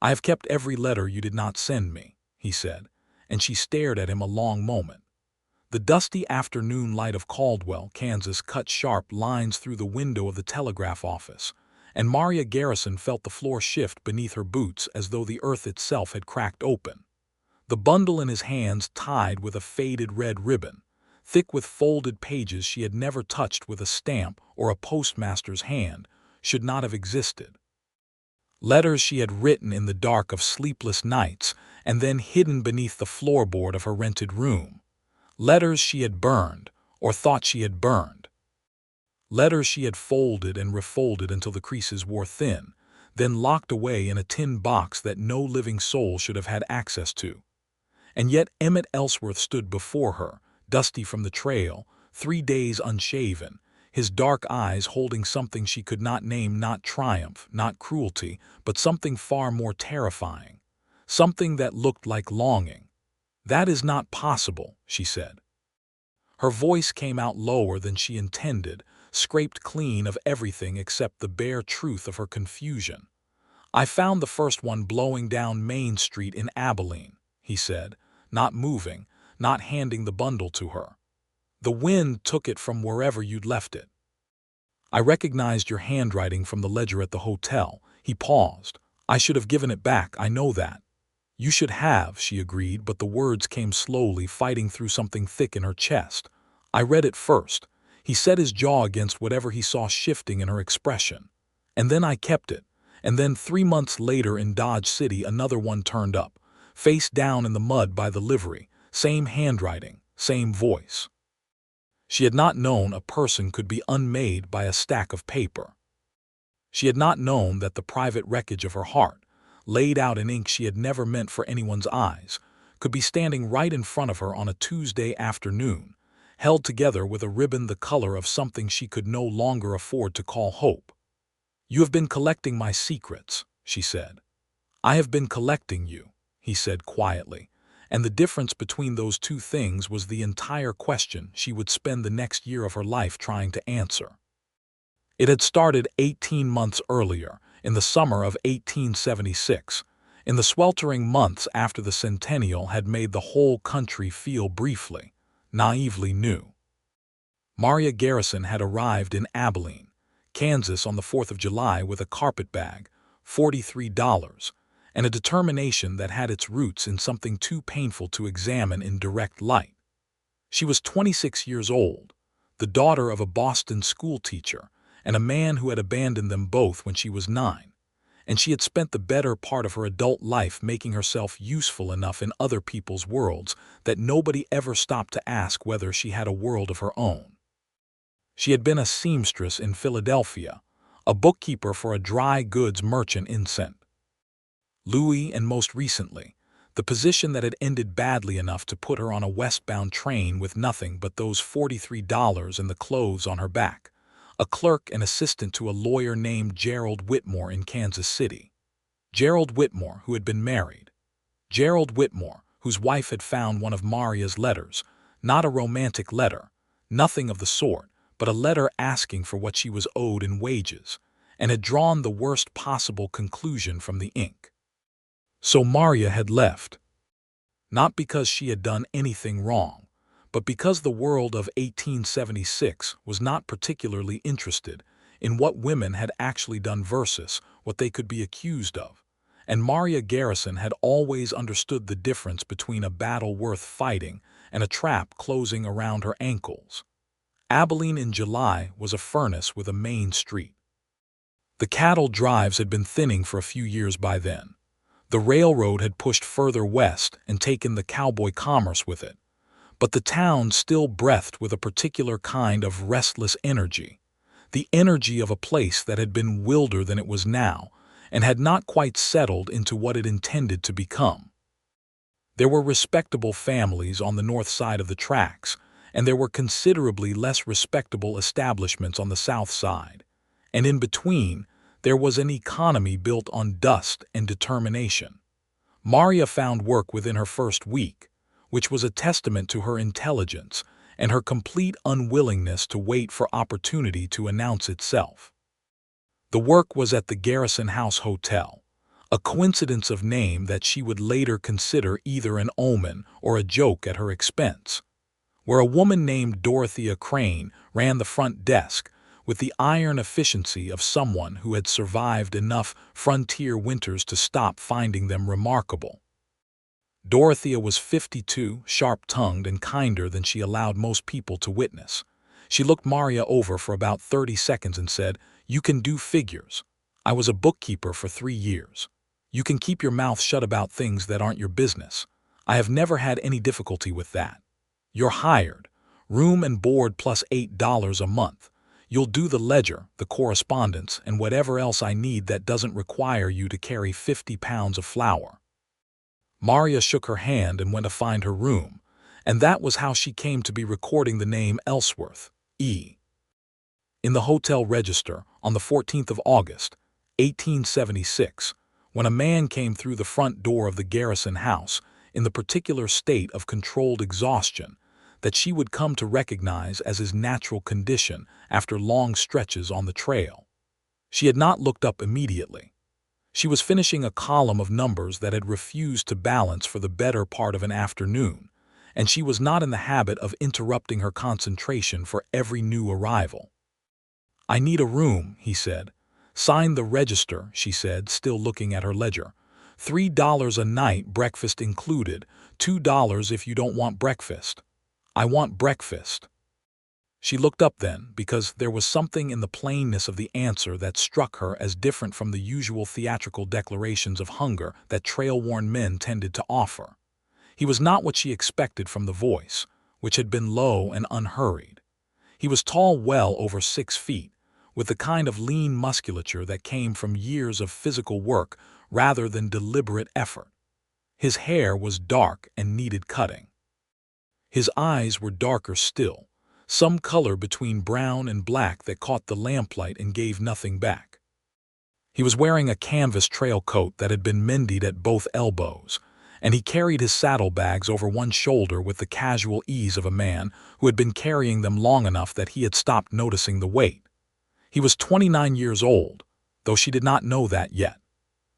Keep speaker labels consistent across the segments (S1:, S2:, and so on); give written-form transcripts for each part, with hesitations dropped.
S1: "I have kept every letter you did not send me," he said, and she stared at him a long moment. The dusty afternoon light of Caldwell, Kansas cut sharp lines through the window of the telegraph office, and Maria Garrison felt the floor shift beneath her boots as though the earth itself had cracked open. The bundle in his hands tied with a faded red ribbon, thick with folded pages she had never touched with a stamp or a postmaster's hand, should not have existed. Letters she had written in the dark of sleepless nights and then hidden beneath the floorboard of her rented room. Letters she had burned, or thought she had burned. Letters she had folded and refolded until the creases wore thin, then locked away in a tin box that no living soul should have had access to. And yet Emmett Ellsworth stood before her, dusty from the trail, 3 days unshaven, his dark eyes holding something she could not name, not triumph, not cruelty, but something far more terrifying, something that looked like longing. "That is not possible," she said. Her voice came out lower than she intended, scraped clean of everything except the bare truth of her confusion. "I found the first one blowing down Main Street in Abilene," he said, not moving, not handing the bundle to her. "The wind took it from wherever you'd left it." "I recognized your handwriting from the ledger at the hotel." He paused. "I should have given it back, I know that." "You should have," she agreed, but the words came slowly, fighting through something thick in her chest. "I read it first." He set his jaw against whatever he saw shifting in her expression. "And then I kept it. And then 3 months later in Dodge City another one turned up, face down in the mud by the livery, same handwriting, same voice." She had not known a person could be unmade by a stack of paper. She had not known that the private wreckage of her heart, laid out in ink she had never meant for anyone's eyes, could be standing right in front of her on a Tuesday afternoon, held together with a ribbon the color of something she could no longer afford to call hope. "You have been collecting my secrets," she said. "I have been collecting you," he said quietly, and the difference between those two things was the entire question she would spend the next year of her life trying to answer. It had started 18 months earlier, in the summer of 1876, in the sweltering months after the centennial had made the whole country feel briefly, naively new. Maria Garrison had arrived in Abilene, Kansas on the 4th of July with a carpetbag, $43, and a determination that had its roots in something too painful to examine in direct light. She was 26 years old, the daughter of a Boston schoolteacher and a man who had abandoned them both when she was 9, and she had spent the better part of her adult life making herself useful enough in other people's worlds that nobody ever stopped to ask whether she had a world of her own. She had been a seamstress in Philadelphia, a bookkeeper for a dry goods merchant in St. Louis, and most recently, the position that had ended badly enough to put her on a westbound train with nothing but those $43 and the clothes on her back, a clerk and assistant to a lawyer named Gerald Whitmore in Kansas City. Gerald Whitmore, who had been married. Gerald Whitmore, whose wife had found one of Maria's letters, not a romantic letter, nothing of the sort, but a letter asking for what she was owed in wages, and had drawn the worst possible conclusion from the ink. So Maria had left. Not because she had done anything wrong, but because the world of 1876 was not particularly interested in what women had actually done versus what they could be accused of, and Maria Garrison had always understood the difference between a battle worth fighting and a trap closing around her ankles. Abilene in July was a furnace with a main street. The cattle drives had been thinning for a few years by then. The railroad had pushed further west and taken the cowboy commerce with it, but the town still breathed with a particular kind of restless energy, the energy of a place that had been wilder than it was now and had not quite settled into what it intended to become. There were respectable families on the north side of the tracks, and there were considerably less respectable establishments on the south side, and in between there was an economy built on dust and determination. Maria found work within her first week, which was a testament to her intelligence and her complete unwillingness to wait for opportunity to announce itself. The work was at the Garrison House Hotel, a coincidence of name that she would later consider either an omen or a joke at her expense, where a woman named Dorothea Crane ran the front desk with the iron efficiency of someone who had survived enough frontier winters to stop finding them remarkable. Dorothea was 52, sharp-tongued and kinder than she allowed most people to witness. She looked Maria over for about 30 seconds and said, "You can do figures. I was a bookkeeper for 3 years. You can keep your mouth shut about things that aren't your business. I have never had any difficulty with that. You're hired. Room and board plus $8 a month. You'll do the ledger, the correspondence, and whatever else I need that doesn't require you to carry 50 pounds of flour." Maria shook her hand and went to find her room, and that was how she came to be recording the name Ellsworth, E. in the hotel register on the 14th of August, 1876, when a man came through the front door of the Garrison house in the particular state of controlled exhaustion that she would come to recognize as his natural condition after long stretches on the trail. She had not looked up immediately. She was finishing a column of numbers that had refused to balance for the better part of an afternoon, and she was not in the habit of interrupting her concentration for every new arrival. "I need a room," he said. "Sign the register," she said, still looking at her ledger. $3 a night, breakfast included, $2 if you don't want breakfast." "I want breakfast." She looked up then, because there was something in the plainness of the answer that struck her as different from the usual theatrical declarations of hunger that trail-worn men tended to offer. He was not what she expected from the voice, which had been low and unhurried. He was tall, well over 6 feet, with the kind of lean musculature that came from years of physical work rather than deliberate effort. His hair was dark and needed cutting. His eyes were darker still, some color between brown and black that caught the lamplight and gave nothing back. He was wearing a canvas trail coat that had been mended at both elbows, and he carried his saddlebags over one shoulder with the casual ease of a man who had been carrying them long enough that he had stopped noticing the weight. He was 29 years old, though she did not know that yet.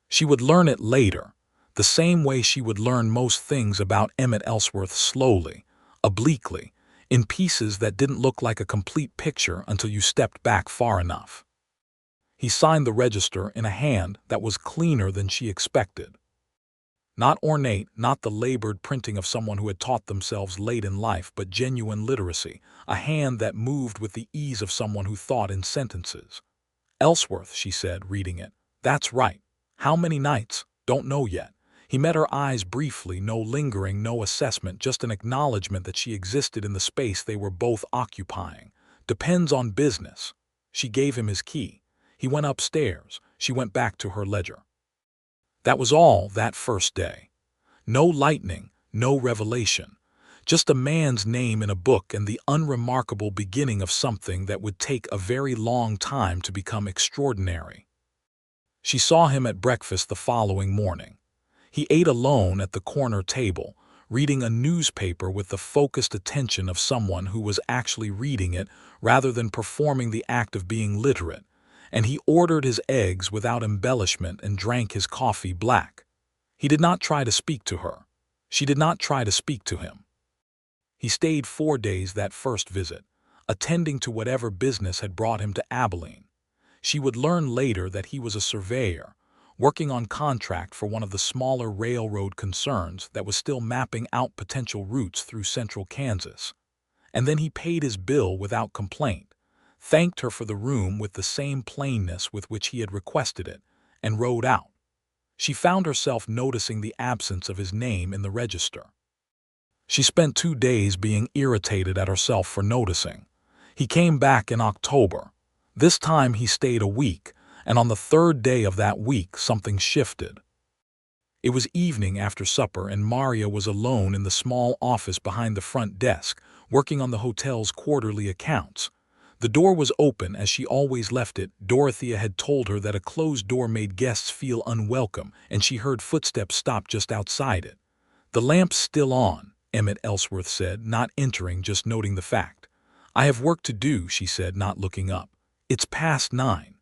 S1: She would learn it later, the same way she would learn most things about Emmett Ellsworth, slowly, obliquely, in pieces that didn't look like a complete picture until you stepped back far enough. He signed the register in a hand that was cleaner than she expected. Not ornate, not the labored printing of someone who had taught themselves late in life, but genuine literacy, a hand that moved with the ease of someone who thought in sentences. "Ellsworth," she said, reading it. "That's right. How many nights? Don't know yet." He met her eyes briefly, no lingering, no assessment, just an acknowledgement that she existed in the space they were both occupying. "Depends on business." She gave him his key. He went upstairs. She went back to her ledger. That was all that first day. No lightning, no revelation. Just a man's name in a book and the unremarkable beginning of something that would take a very long time to become extraordinary. She saw him at breakfast the following morning. He ate alone at the corner table, reading a newspaper with the focused attention of someone who was actually reading it rather than performing the act of being literate, and he ordered his eggs without embellishment and drank his coffee black. He did not try to speak to her. She did not try to speak to him. He stayed 4 days that first visit, attending to whatever business had brought him to Abilene. She would learn later that he was a surveyor, working on contract for one of the smaller railroad concerns that was still mapping out potential routes through central Kansas. And then he paid his bill without complaint, thanked her for the room with the same plainness with which he had requested it, and rode out. She found herself noticing the absence of his name in the register. She spent 2 days being irritated at herself for noticing. He came back in October. This time he stayed a week, and on the 3rd day of that week something shifted. It was evening after supper, and Maria was alone in the small office behind the front desk, working on the hotel's quarterly accounts. The door was open as she always left it. Dorothea had told her that a closed door made guests feel unwelcome, and she heard footsteps stop just outside it. "The lamp's still on," Emmett Ellsworth said, not entering, just noting the fact. "I have work to do," she said, not looking up. "It's past 9.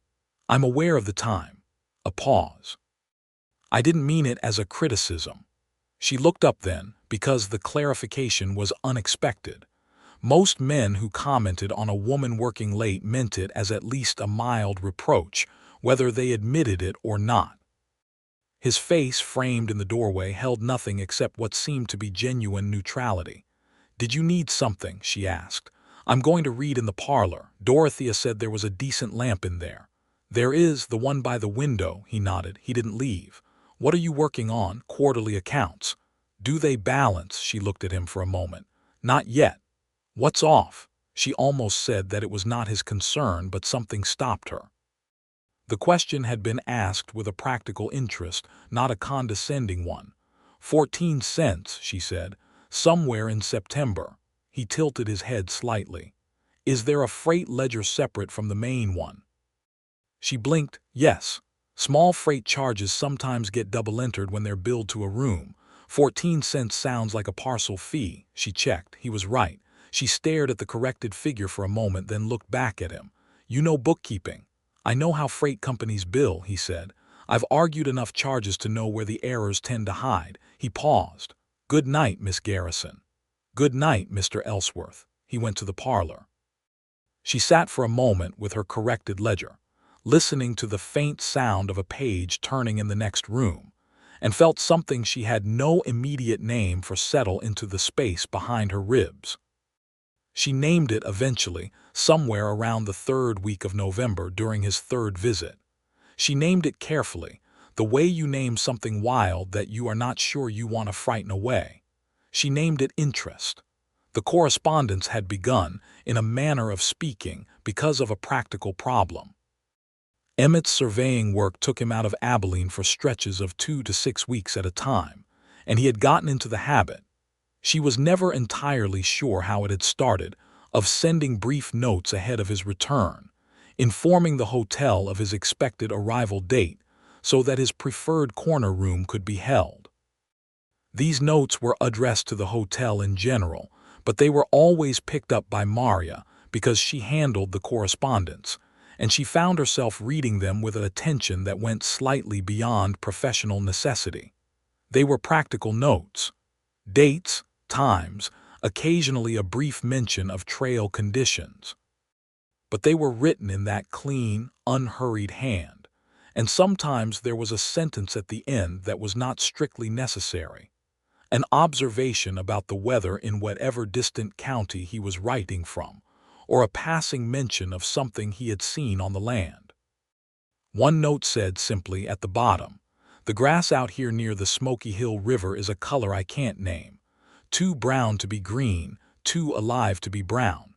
S1: I'm aware of the time." A pause. I didn't mean it as a criticism. She looked up then, because the clarification was unexpected. Most men who commented on a woman working late meant it as at least a mild reproach, whether they admitted it or not. His face, framed in the doorway, held nothing except what seemed to be genuine neutrality. "Did you need something?" she asked. "I'm going to read in the parlor. Dorothea said there was a decent lamp in there." "There is, the one by the window," he nodded. He didn't leave. "What are you working on?" "Quarterly accounts." "Do they balance?" She looked at him for a moment. "Not yet." "What's off?" She almost said that it was not his concern, but something stopped her. The question had been asked with a practical interest, not a condescending one. 14 cents, she said, "somewhere in September." He tilted his head slightly. "Is there a freight ledger separate from the main one?" She blinked. "Yes. Small freight charges sometimes get double-entered when they're billed to a room. 14 cents sounds like a parcel fee." She checked. He was right. She stared at the corrected figure for a moment, then looked back at him. "You know bookkeeping." "I know how freight companies bill," he said. "I've argued enough charges to know where the errors tend to hide." He paused. "Good night, Miss Garrison." "Good night, Mr. Ellsworth." He went to the parlor. She sat for a moment with her corrected ledger, listening to the faint sound of a page turning in the next room, and felt something she had no immediate name for settle into the space behind her ribs. She named it eventually, somewhere around the 3rd week of November during his 3rd visit. She named it carefully, the way you name something wild that you are not sure you want to frighten away. She named it interest. The correspondence had begun, in a manner of speaking, because of a practical problem. Emmett's surveying work took him out of Abilene for stretches of 2 to 6 weeks at a time, and he had gotten into the habit. She was never entirely sure how it had started, of sending brief notes ahead of his return, informing the hotel of his expected arrival date so that his preferred corner room could be held. These notes were addressed to the hotel in general, but they were always picked up by Maria because she handled the correspondence, and she found herself reading them with an attention that went slightly beyond professional necessity. They were practical notes. Dates, times, occasionally a brief mention of trail conditions. But they were written in that clean, unhurried hand, and sometimes there was a sentence at the end that was not strictly necessary. An observation about the weather in whatever distant county he was writing from, or a passing mention of something he had seen on the land. One note said simply at the bottom, "The grass out here near the Smoky Hill River is a color I can't name. Too brown to be green, too alive to be brown."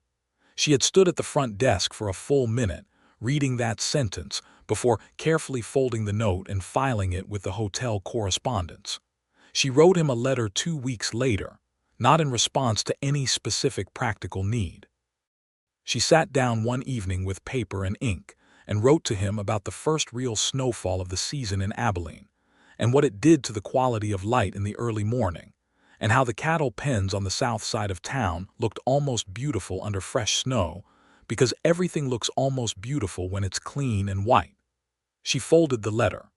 S1: She had stood at the front desk for a full minute, reading that sentence, before carefully folding the note and filing it with the hotel correspondence. She wrote him a letter 2 weeks later, not in response to any specific practical need. She sat down one evening with paper and ink and wrote to him about the first real snowfall of the season in Abilene, and what it did to the quality of light in the early morning, and how the cattle pens on the south side of town looked almost beautiful under fresh snow, because everything looks almost beautiful when it's clean and white. She folded the letter.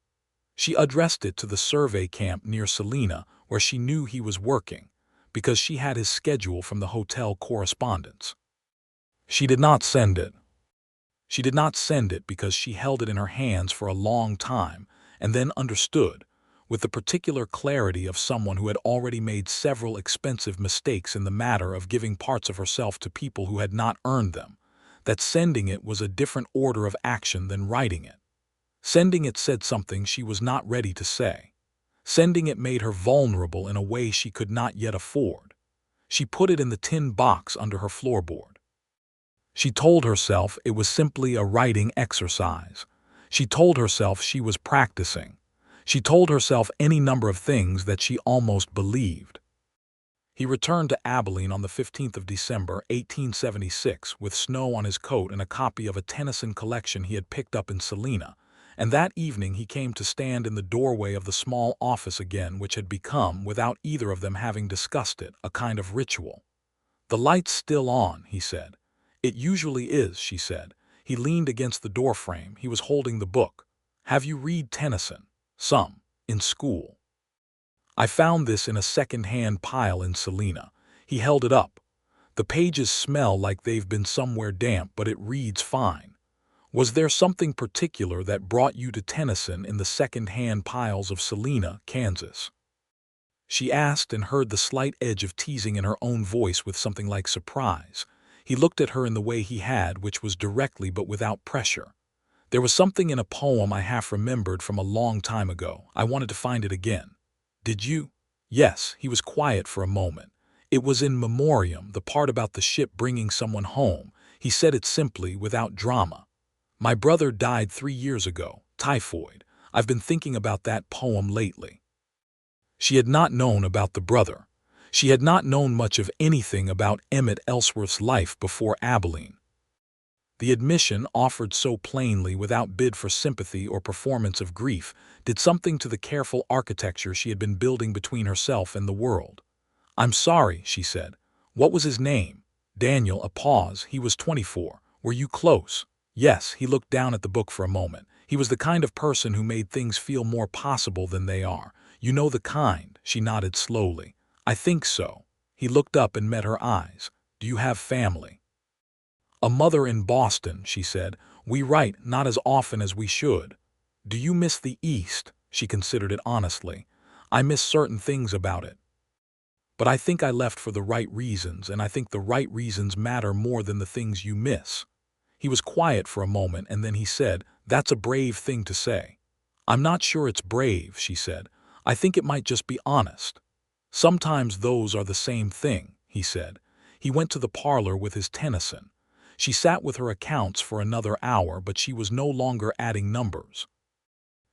S1: She addressed it to the survey camp near Salina, where she knew he was working, because she had his schedule from the hotel correspondence. She did not send it. She did not send it because she held it in her hands for a long time and then understood, with the particular clarity of someone who had already made several expensive mistakes in the matter of giving parts of herself to people who had not earned them, that sending it was a different order of action than writing it. Sending it said something she was not ready to say. Sending it made her vulnerable in a way she could not yet afford. She put it in the tin box under her floorboard. She told herself it was simply a writing exercise. She told herself she was practicing. She told herself any number of things that she almost believed. He returned to Abilene on the 15th of December, 1876, with snow on his coat and a copy of a Tennyson collection he had picked up in Salina, and that evening he came to stand in the doorway of the small office again, which had become, without either of them having discussed it, a kind of ritual. "The light's still on," he said. "It usually is," she said. He leaned against the doorframe. He was holding the book. "Have you read Tennyson?" "Some." in school. I found this in a second-hand pile in Selena. He held it up. The pages smell like they've been somewhere damp, but it reads fine. Was there something particular that brought you to Tennyson in the second-hand piles of Selena, Kansas? She asked, and heard the slight edge of teasing in her own voice with something like surprise. He looked at her in the way he had, which was directly but without pressure. There was something in a poem I half remembered from a long time ago. I wanted to find it again. Did you? Yes, he was quiet for a moment. It was in memoriam, the part about the ship bringing someone home. He said it simply, without drama. My brother died 3 years ago, typhoid. I've been thinking about that poem lately. She had not known about the brother. She had not known much of anything about Emmett Ellsworth's life before Abilene. The admission, offered so plainly without bid for sympathy or performance of grief, did something to the careful architecture she had been building between herself and the world. "I'm sorry," she said. "What was his name?" "Daniel." A pause. "He was 24. Were you close?" "Yes." He looked down at the book for a moment. He was the kind of person who made things feel more possible than they are. "You know the kind." She nodded slowly. "I think so." He looked up and met her eyes. "Do you have family?" "A mother in Boston," she said. "We write, not as often as we should." "Do you miss the East?" She considered it honestly. "I miss certain things about it. But I think I left for the right reasons, and I think the right reasons matter more than the things you miss." He was quiet for a moment, and then he said, "That's a brave thing to say." "I'm not sure it's brave," she said. "I think it might just be honest." "Sometimes those are the same thing," he said. He went to the parlor with his Tennyson. She sat with her accounts for another hour, but she was no longer adding numbers.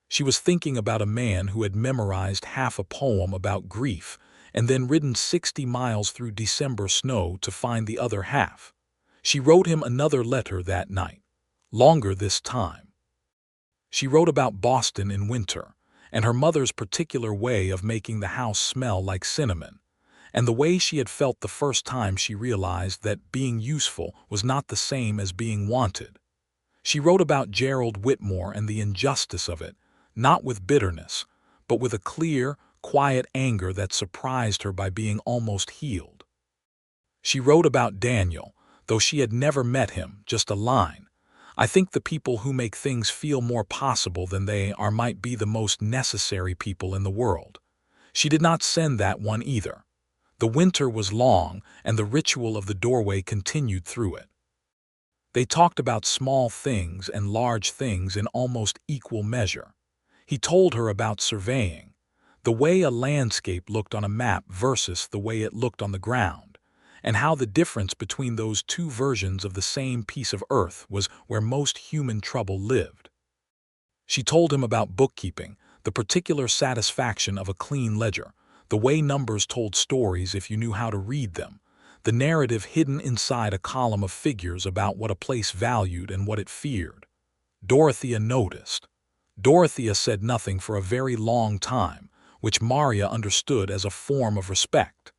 S1: She was thinking about a man who had memorized half a poem about grief and then ridden 60 miles through December snow to find the other half. She wrote him another letter that night, longer this time. She wrote about Boston in winter, and her mother's particular way of making the house smell like cinnamon, and the way she had felt the first time she realized that being useful was not the same as being wanted. She wrote about Gerald Whitmore and the injustice of it, not with bitterness, but with a clear, quiet anger that surprised her by being almost healed. She wrote about Daniel, though she had never met him, just a line. "I think the people who make things feel more possible than they are might be the most necessary people in the world." She did not send that one either. The winter was long, and the ritual of the doorway continued through it. They talked about small things and large things in almost equal measure. He told her about surveying, the way a landscape looked on a map versus the way it looked on the ground, and how the difference between those two versions of the same piece of earth was where most human trouble lived. She told him about bookkeeping, the particular satisfaction of a clean ledger, the way numbers told stories if you knew how to read them, the narrative hidden inside a column of figures about what a place valued and what it feared. Dorothea noticed. Dorothea said nothing for a very long time, which Maria understood as a form of respect.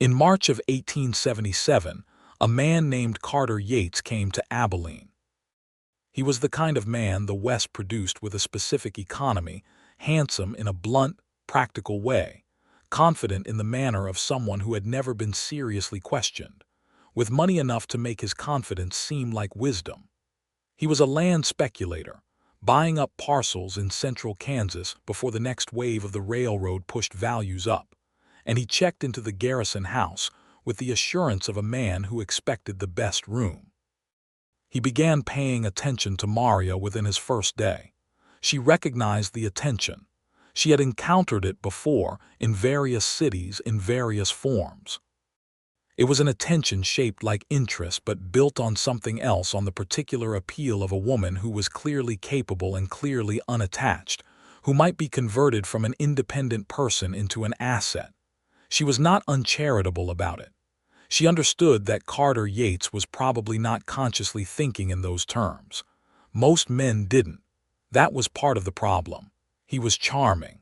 S1: In March of 1877, a man named Carter Yates came to Abilene. He was the kind of man the West produced with a specific economy, handsome in a blunt, practical way, confident in the manner of someone who had never been seriously questioned, with money enough to make his confidence seem like wisdom. He was a land speculator, buying up parcels in central Kansas before the next wave of the railroad pushed values up, and he checked into the Garrison house with the assurance of a man who expected the best room. He began paying attention to Maria within his first day. She recognized the attention. She had encountered it before in various cities in various forms. It was an attention shaped like interest but built on something else, on the particular appeal of a woman who was clearly capable and clearly unattached, who might be converted from an independent person into an asset. She was not uncharitable about it. She understood that Carter Yates was probably not consciously thinking in those terms. Most men didn't. That was part of the problem. He was charming.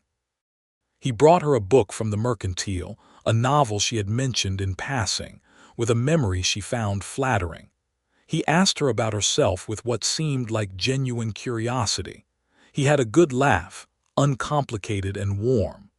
S1: He brought her a book from the Mercantile, a novel she had mentioned in passing, with a memory she found flattering. He asked her about herself with what seemed like genuine curiosity. He had a good laugh, uncomplicated and warm.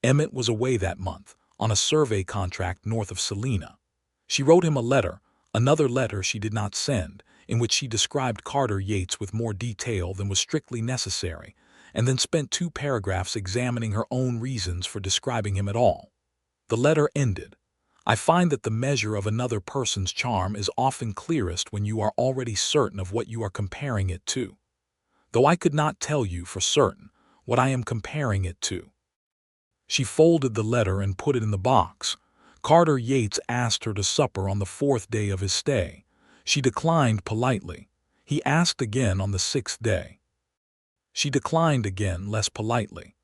S1: Emmett was away that month, on a survey contract north of Salina. She wrote him a letter, another letter she did not send, in which she described Carter Yates with more detail than was strictly necessary, and then spent 2 paragraphs examining her own reasons for describing him at all. The letter ended, "I find that the measure of another person's charm is often clearest when you are already certain of what you are comparing it to. Though I could not tell you for certain what I am comparing it to." She folded the letter and put it in the box. Carter Yates asked her to supper on the 4th day of his stay. She declined politely. He asked again on the 6th day. She declined again, less politely.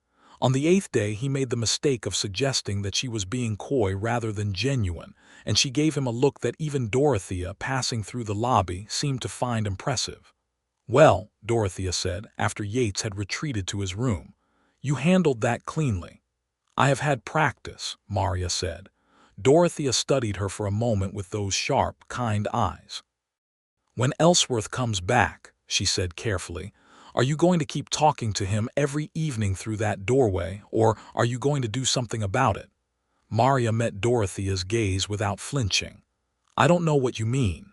S1: On the 8th day he made the mistake of suggesting that she was being coy rather than genuine, and she gave him a look that even Dorothea, passing through the lobby, seemed to find impressive. "Well," Dorothea said, after Yates had retreated to his room, "you handled that cleanly." "I have had practice," Maria said. Dorothea studied her for a moment with those sharp, kind eyes. "When Ellsworth comes back," she said carefully, "are you going to keep talking to him every evening through that doorway, or are you going to do something about it?" Maria met Dorothea's gaze without flinching. "I don't know what you mean."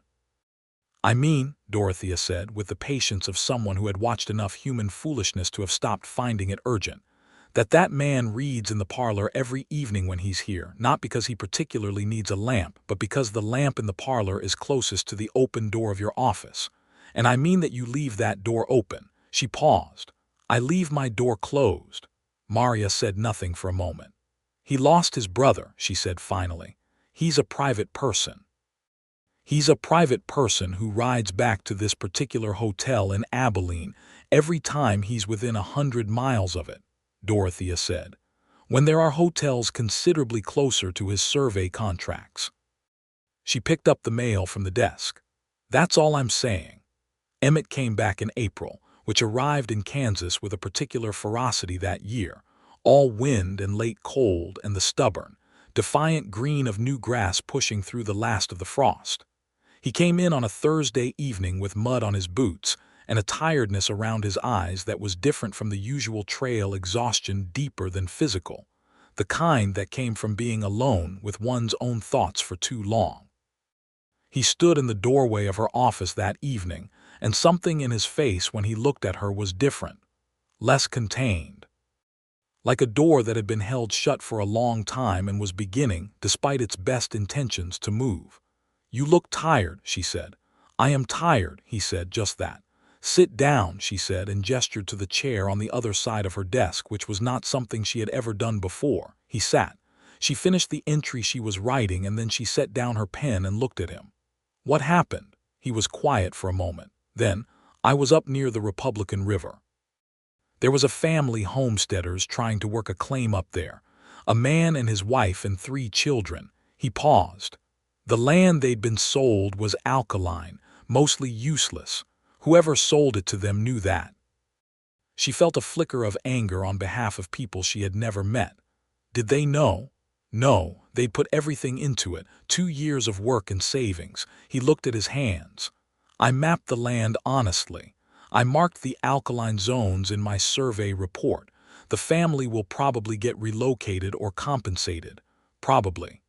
S1: "I mean," Dorothea said, with the patience of someone who had watched enough human foolishness to have stopped finding it urgent, that man reads in the parlor every evening when he's here, not because he particularly needs a lamp, but because the lamp in the parlor is closest to the open door of your office. And I mean that you leave that door open." She paused. "I leave my door closed." Maria said nothing for a moment. "He lost his brother," she said finally. "He's a private person. He's a private person who rides back to this particular hotel in Abilene every time he's within 100 miles of it," Dorothea said, "when there are hotels considerably closer to his survey contracts." She picked up the mail from the desk. "That's all I'm saying." Emmett came back in April, which arrived in Kansas with a particular ferocity that year, all wind and late cold and the stubborn, defiant green of new grass pushing through the last of the frost. He came in on a Thursday evening with mud on his boots and a tiredness around his eyes that was different from the usual trail exhaustion, deeper than physical, the kind that came from being alone with one's own thoughts for too long. He stood in the doorway of her office that evening, and something in his face when he looked at her was different, less contained. Like a door that had been held shut for a long time and was beginning, despite its best intentions, to move. "You look tired," she said. "I am tired," he said, "just that." "Sit down," she said, and gestured to the chair on the other side of her desk, which was not something she had ever done before. He sat. She finished the entry she was writing, and then she set down her pen and looked at him. "What happened?" He was quiet for a moment. Then, "I was up near the Republican River. There was a family homesteaders trying to work a claim up there. A man and his wife and 3 children." He paused. "The land they'd been sold was alkaline, mostly useless. Whoever sold it to them knew that." She felt a flicker of anger on behalf of people she had never met. Did they know? No, they'd put everything into it, 2 years of work and savings. He looked at his hands. "I mapped the land honestly. I marked the alkaline zones in my survey report. The family will probably get relocated or compensated. Probably.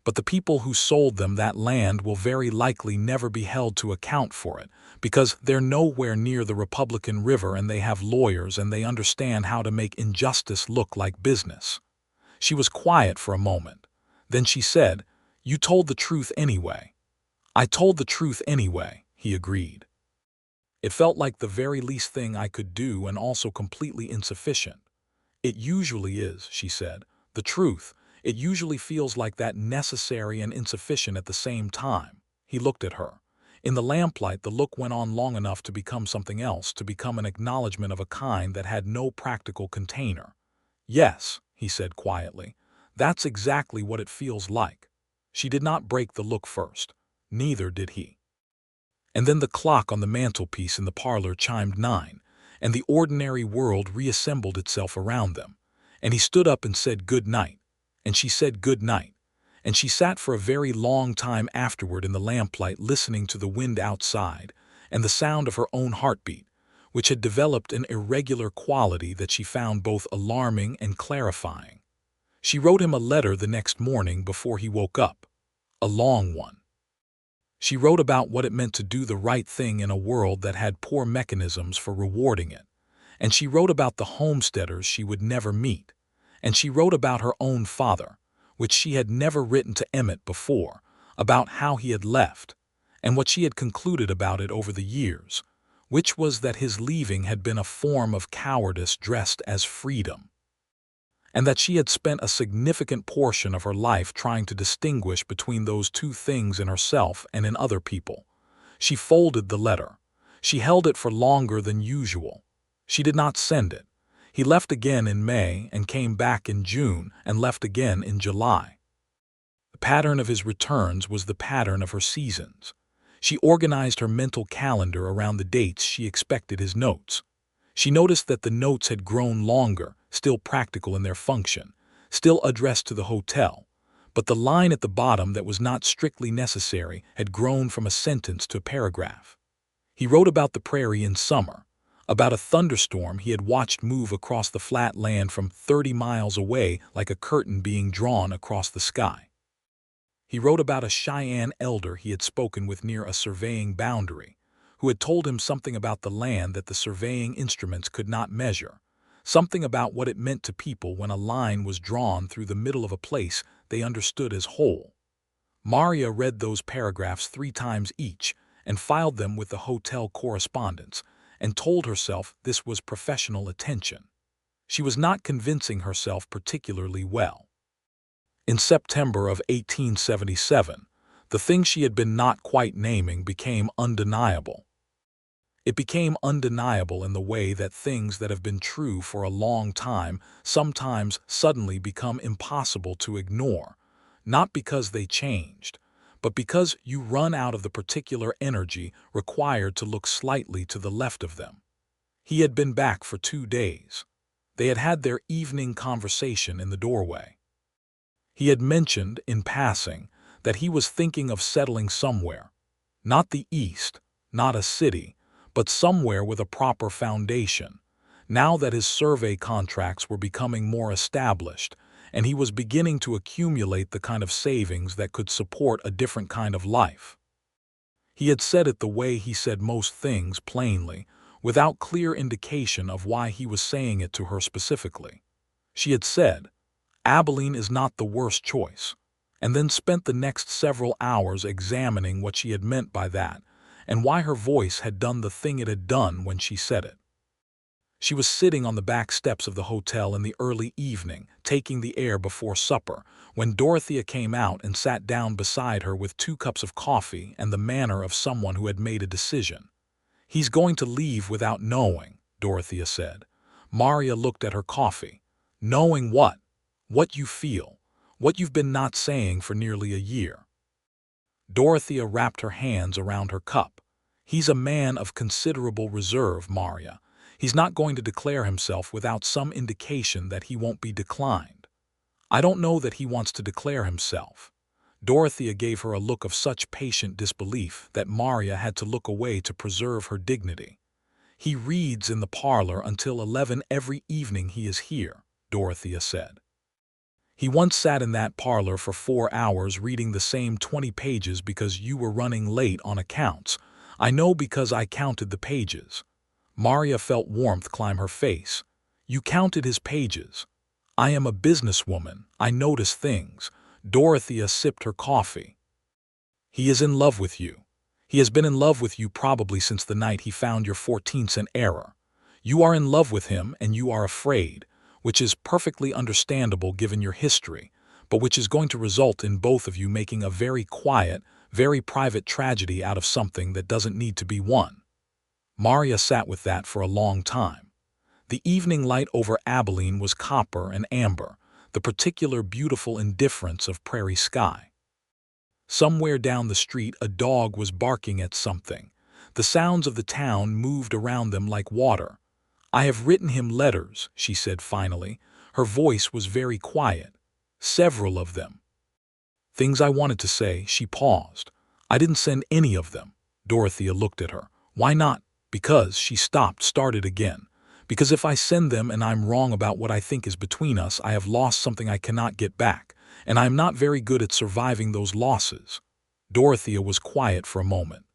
S1: But the people who sold them that land will very likely never be held to account for it, because they're nowhere near the Republican River and they have lawyers and they understand how to make injustice look like business." She was quiet for a moment. Then she said, "You told the truth anyway." "I told the truth anyway," he agreed. "It felt like the very least thing I could do and also completely insufficient." "It usually is," she said. "The truth. It usually feels like that, necessary and insufficient at the same time." He looked at her. In the lamplight, the look went on long enough to become something else, to become an acknowledgement of a kind that had no practical container. "Yes," he said quietly, "that's exactly what it feels like." She did not break the look first. Neither did he. And then the clock on the mantelpiece in the parlor chimed 9, and the ordinary world reassembled itself around them. And he stood up and said good night. And she said good night. And she sat for a very long time afterward in the lamplight, listening to the wind outside and the sound of her own heartbeat, which had developed an irregular quality that she found both alarming and clarifying. She wrote him a letter the next morning before he woke up, a long one. She wrote about what it meant to do the right thing in a world that had poor mechanisms for rewarding it. And she wrote about the homesteaders she would never meet. And she wrote about her own father, which she had never written to Emmett before, about how he had left, and what she had concluded about it over the years, which was that his leaving had been a form of cowardice dressed as freedom, and that she had spent a significant portion of her life trying to distinguish between those two things in herself and in other people. She folded the letter. She held it for longer than usual. She did not send it. He left again in May and came back in June and left again in July. The pattern of his returns was the pattern of her seasons. She organized her mental calendar around the dates she expected his notes. She noticed that the notes had grown longer, still practical in their function, still addressed to the hotel, but the line at the bottom that was not strictly necessary had grown from a sentence to a paragraph. He wrote about the prairie in summer, about a thunderstorm he had watched move across the flat land from 30 miles away like a curtain being drawn across the sky. He wrote about a Cheyenne elder he had spoken with near a surveying boundary, who had told him something about the land that the surveying instruments could not measure, something about what it meant to people when a line was drawn through the middle of a place they understood as whole. Maria read those paragraphs 3 times each and filed them with the hotel correspondence and told herself this was professional attention. She was not convincing herself particularly well. In September of 1877, the thing she had been not quite naming became undeniable. It became undeniable in the way that things that have been true for a long time sometimes suddenly become impossible to ignore, not because they changed, but because you run out of the particular energy required to look slightly to the left of them. He had been back for 2 days. They had had their evening conversation in the doorway. He had mentioned, in passing, that he was thinking of settling somewhere, not the East, not a city, but somewhere with a proper foundation, now that his survey contracts were becoming more established and he was beginning to accumulate the kind of savings that could support a different kind of life. He had said it the way he said most things, plainly, without clear indication of why he was saying it to her specifically. She had said, "Abilene is not the worst choice," and then spent the next several hours examining what she had meant by that and why her voice had done the thing it had done when she said it. She was sitting on the back steps of the hotel in the early evening, taking the air before supper, when Dorothea came out and sat down beside her with 2 cups of coffee and the manner of someone who had made a decision. "He's going to leave without knowing," Dorothea said. Maria looked at her coffee. "Knowing what? What you feel. What you've been not saying for nearly a year." Dorothea wrapped her hands around her cup. "He's a man of considerable reserve, Maria. He's not going to declare himself without some indication that he won't be declined. I don't know that he wants to declare himself." Dorothea gave her a look of such patient disbelief that Maria had to look away to preserve her dignity. "He reads in the parlor until 11 every evening he is here," Dorothea said. "He once sat in that parlor for 4 hours reading the same 20 pages because you were running late on accounts. I know because I counted the pages." Maria felt warmth climb her face. "You counted his pages." "I am a businesswoman. I notice things." Dorothea sipped her coffee. "He is in love with you. He has been in love with you probably since the night he found your 14-cent error. You are in love with him and you are afraid, which is perfectly understandable given your history, but which is going to result in both of you making a very quiet, very private tragedy out of something that doesn't need to be one." Maria sat with that for a long time. The evening light over Abilene was copper and amber, the particular beautiful indifference of prairie sky. Somewhere down the street a dog was barking at something. The sounds of the town moved around them like water. "I have written him letters," she said finally. Her voice was very quiet. "Several of them. Things I wanted to say." She paused. "I didn't send any of them." Dorothea looked at her. "Why not?" Because she started again. Because if I send them and I'm wrong about what I think is between us, I have lost something I cannot get back, and I am not very good at surviving those losses. Dorothea was quiet for a moment.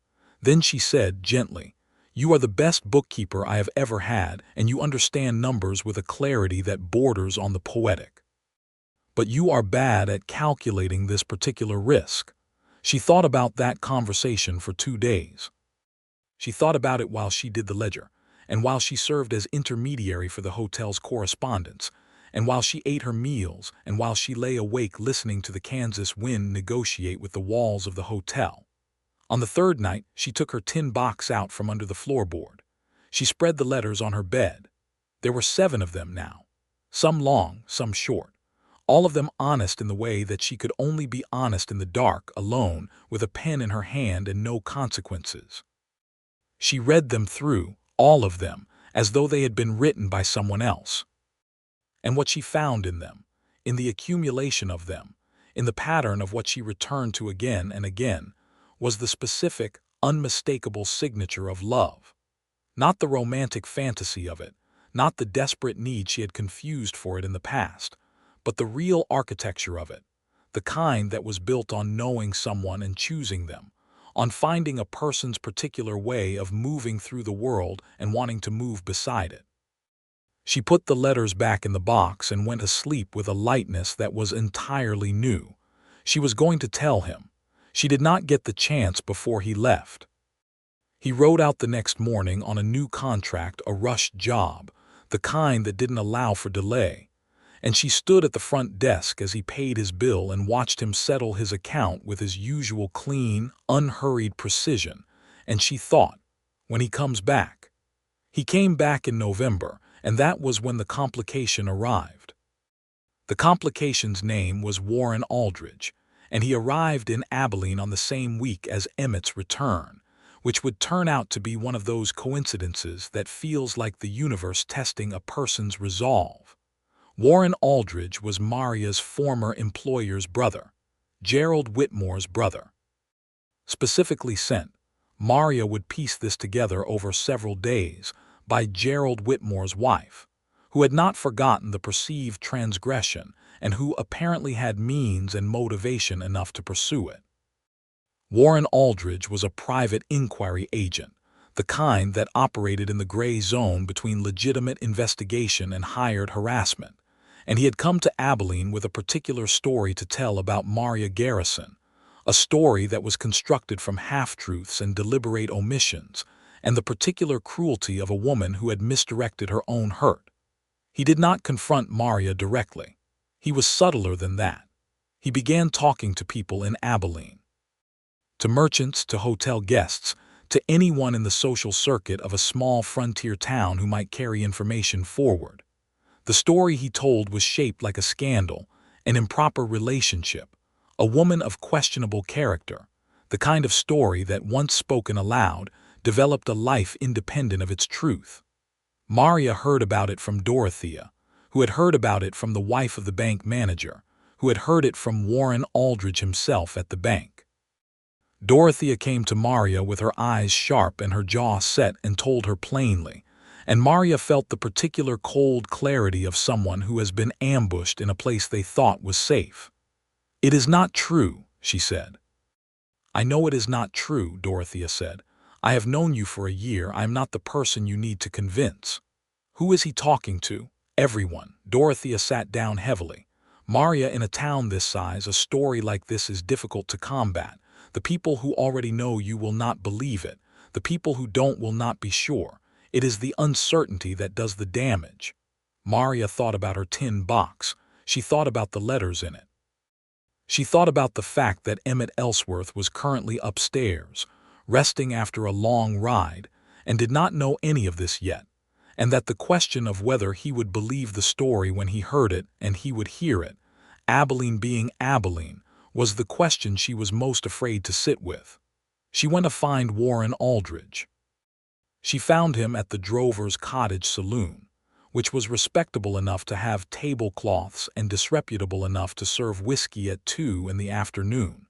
S1: Then she said gently, "You are the best bookkeeper I have ever had, and you understand numbers with a clarity that borders on the poetic. But you are bad at calculating this particular risk." She thought about that conversation for 2 days. She thought about it while she did the ledger, and while she served as intermediary for the hotel's correspondence, and while she ate her meals, and while she lay awake listening to the Kansas wind negotiate with the walls of the hotel. On the third night, she took her tin box out from under the floorboard. She spread the letters on her bed. There were 7 of them now, some long, some short, all of them honest in the way that she could only be honest in the dark, alone, with a pen in her hand and no consequences. She read them through, all of them, as though they had been written by someone else. And what she found in them, in the accumulation of them, in the pattern of what she returned to again and again, was the specific, unmistakable signature of love. Not the romantic fantasy of it, not the desperate need she had confused for it in the past, but the real architecture of it, the kind that was built on knowing someone and choosing them, on finding a person's particular way of moving through the world and wanting to move beside it. She put the letters back in the box and went asleep with a lightness that was entirely new. She was going to tell him. She did not get the chance before he left. He rode out the next morning on a new contract, a rushed job, the kind that didn't allow for delay. And she stood at the front desk as he paid his bill and watched him settle his account with his usual clean, unhurried precision. And she thought, when he comes back. He came back in November, and that was when the complication arrived. The complication's name was Warren Aldridge, and he arrived in Abilene on the same week as Emmett's return, which would turn out to be one of those coincidences that feels like the universe testing a person's resolve. Warren Aldridge was Maria's former employer's brother, Gerald Whitmore's brother. Specifically sent, Maria would piece this together over several days, by Gerald Whitmore's wife, who had not forgotten the perceived transgression and who apparently had means and motivation enough to pursue it. Warren Aldridge was a private inquiry agent, the kind that operated in the gray zone between legitimate investigation and hired harassment, and he had come to Abilene with a particular story to tell about Maria Garrison, a story that was constructed from half-truths and deliberate omissions, and the particular cruelty of a woman who had misdirected her own hurt. He did not confront Maria directly. He was subtler than that. He began talking to people in Abilene. To merchants, to hotel guests, to anyone in the social circuit of a small frontier town who might carry information forward. The story he told was shaped like a scandal, an improper relationship, a woman of questionable character, the kind of story that, once spoken aloud, developed a life independent of its truth. Maria heard about it from Dorothea, who had heard about it from the wife of the bank manager, who had heard it from Warren Aldridge himself at the bank. Dorothea came to Maria with her eyes sharp and her jaw set and told her plainly, and Maria felt the particular cold clarity of someone who has been ambushed in a place they thought was safe. "It is not true," she said. "I know it is not true," Dorothea said. "I have known you for a year. I am not the person you need to convince." "Who is he talking to?" "Everyone." Dorothea sat down heavily. "Maria, in a town this size, a story like this is difficult to combat. The people who already know you will not believe it. The people who don't will not be sure. It is the uncertainty that does the damage." Maria thought about her tin box. She thought about the letters in it. She thought about the fact that Emmett Ellsworth was currently upstairs, resting after a long ride, and did not know any of this yet, and that the question of whether he would believe the story when he heard it and he would hear it, Abilene being Abilene, was the question she was most afraid to sit with. She went to find Warren Aldridge. She found him at the Drover's Cottage Saloon, which was respectable enough to have tablecloths and disreputable enough to serve whiskey at 2 in the afternoon.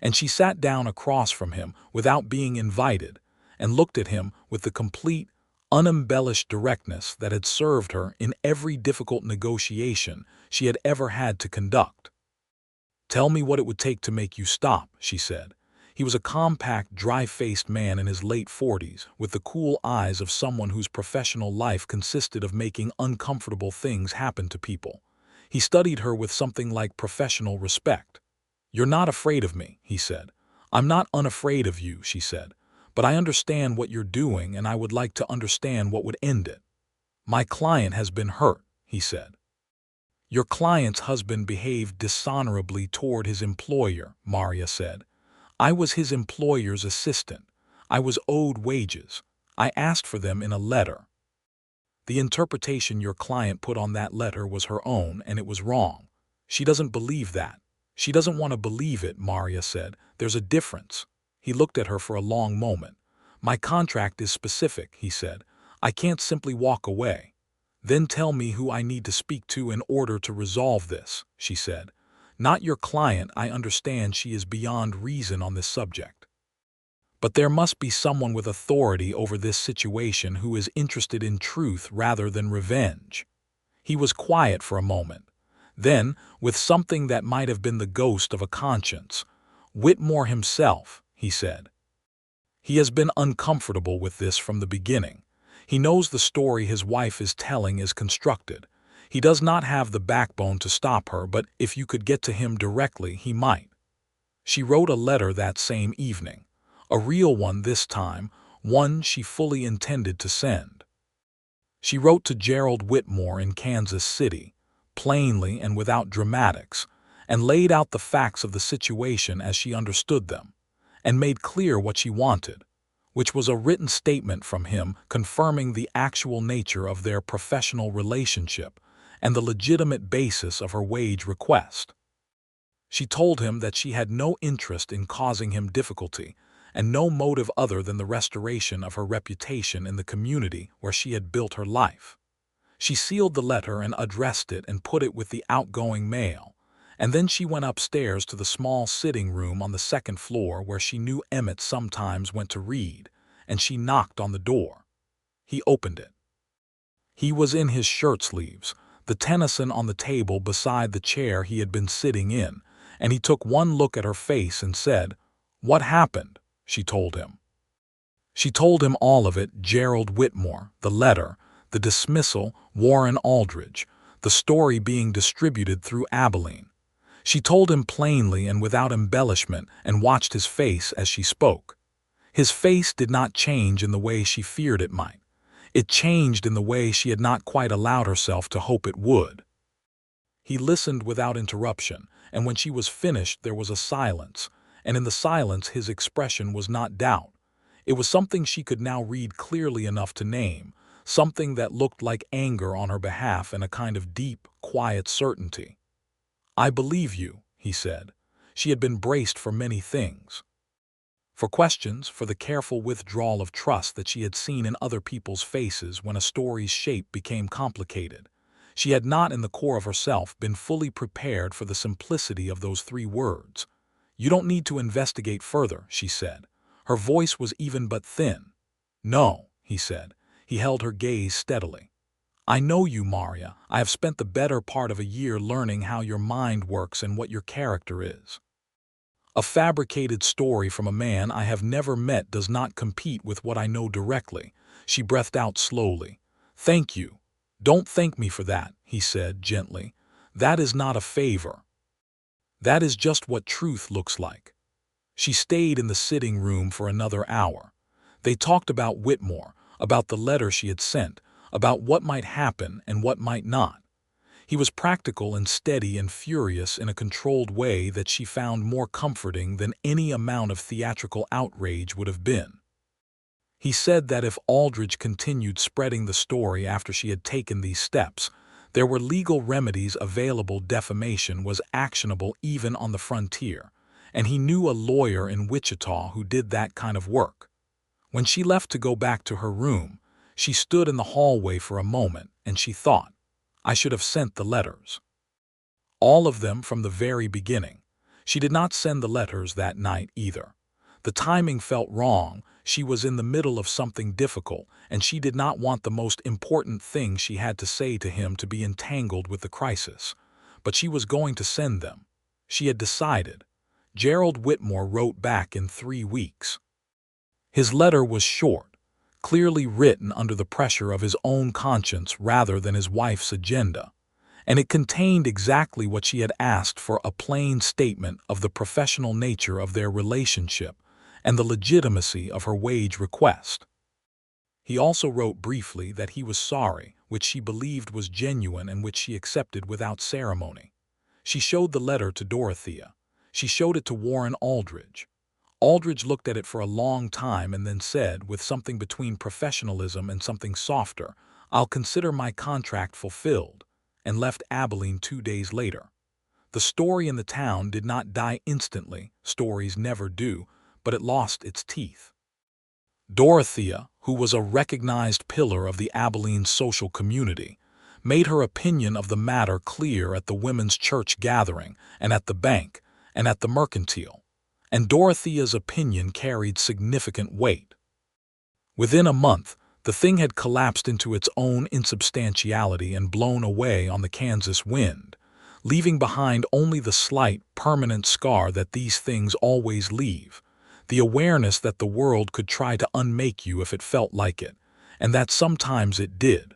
S1: And she sat down across from him without being invited, and looked at him with the complete, unembellished directness that had served her in every difficult negotiation she had ever had to conduct. "Tell me what it would take to make you stop," she said. He was a compact, dry-faced man in his late 40s, with the cool eyes of someone whose professional life consisted of making uncomfortable things happen to people. He studied her with something like professional respect. "You're not afraid of me," he said. "I'm not unafraid of you," she said. "But I understand what you're doing, and I would like to understand what would end it." "My client has been hurt," he said. "Your client's husband behaved dishonorably toward his employer," Maria said. "I was his employer's assistant. I was owed wages. I asked for them in a letter. The interpretation your client put on that letter was her own, and it was wrong. She doesn't believe that. She doesn't want to believe it," Maria said. "There's a difference." He looked at her for a long moment. "My contract is specific," he said. "I can't simply walk away." "Then tell me who I need to speak to in order to resolve this," she said. "Not your client. I understand she is beyond reason on this subject. But there must be someone with authority over this situation who is interested in truth rather than revenge." He was quiet for a moment. Then, with something that might have been the ghost of a conscience, "Whitmore himself," he said. "He has been uncomfortable with this from the beginning. He knows the story his wife is telling is constructed. He does not have the backbone to stop her, but if you could get to him directly, he might." She wrote a letter that same evening. A real one this time, one she fully intended to send. She wrote to Gerald Whitmore in Kansas City, plainly and without dramatics, and laid out the facts of the situation as she understood them, and made clear what she wanted, which was a written statement from him confirming the actual nature of their professional relationship and the legitimate basis of her wage request. She told him that she had no interest in causing him difficulty, and no motive other than the restoration of her reputation in the community where she had built her life. She sealed the letter and addressed it and put it with the outgoing mail, and then she went upstairs to the small sitting room on the second floor where she knew Emmett sometimes went to read, and she knocked on the door. He opened it. He was in his shirt sleeves, the Tennyson on the table beside the chair he had been sitting in, and he took one look at her face and said, "What happened?" She told him. She told him all of it: Gerald Whitmore, the letter, the dismissal, Warren Aldridge, the story being distributed through Abilene. She told him plainly and without embellishment, and watched his face as she spoke. His face did not change in the way she feared it might. It changed in the way she had not quite allowed herself to hope it would. He listened without interruption, and when she was finished there was a silence, and in the silence his expression was not doubt. It was something she could now read clearly enough to name, something that looked like anger on her behalf and a kind of deep, quiet certainty. "I believe you," he said. She had been braced for many things. For questions, for the careful withdrawal of trust that she had seen in other people's faces when a story's shape became complicated. She had not, in the core of herself, been fully prepared for the simplicity of those 3 words. "You don't need to investigate further," she said. Her voice was even but thin. "No," he said. He held her gaze steadily. "I know you, Maria. I have spent the better part of a year learning how your mind works and what your character is. A fabricated story from a man I have never met does not compete with what I know directly." She breathed out slowly. "Thank you. Don't thank me for that," he said gently. "That is not a favor. That is just what truth looks like." She stayed in the sitting room for another hour. They talked about Whitmore, about the letter she had sent, about what might happen and what might not. He was practical and steady and furious in a controlled way that she found more comforting than any amount of theatrical outrage would have been. He said that if Aldridge continued spreading the story after she had taken these steps, there were legal remedies available. Defamation was actionable even on the frontier, and he knew a lawyer in Wichita who did that kind of work. When she left to go back to her room, she stood in the hallway for a moment, and she thought, "I should have sent the letters. All of them from the very beginning." She did not send the letters that night either. The timing felt wrong. She was in the middle of something difficult, and she did not want the most important thing she had to say to him to be entangled with the crisis. But she was going to send them. She had decided. Gerald Whitmore wrote back in 3 weeks. His letter was short, clearly written under the pressure of his own conscience rather than his wife's agenda, and it contained exactly what she had asked for: a plain statement of the professional nature of their relationship and the legitimacy of her wage request. He also wrote briefly that he was sorry, which she believed was genuine and which she accepted without ceremony. She showed the letter to Dorothea. She showed it to Warren Aldridge. Aldridge looked at it for a long time and then said, with something between professionalism and something softer, "I'll consider my contract fulfilled," and left Abilene 2 days later. The story in the town did not die instantly, stories never do, but it lost its teeth. Dorothea, who was a recognized pillar of the Abilene social community, made her opinion of the matter clear at the women's church gathering and at the bank and at the mercantile, and Dorothea's opinion carried significant weight. Within a month, the thing had collapsed into its own insubstantiality and blown away on the Kansas wind, leaving behind only the slight, permanent scar that these things always leave, the awareness that the world could try to unmake you if it felt like it, and that sometimes it did.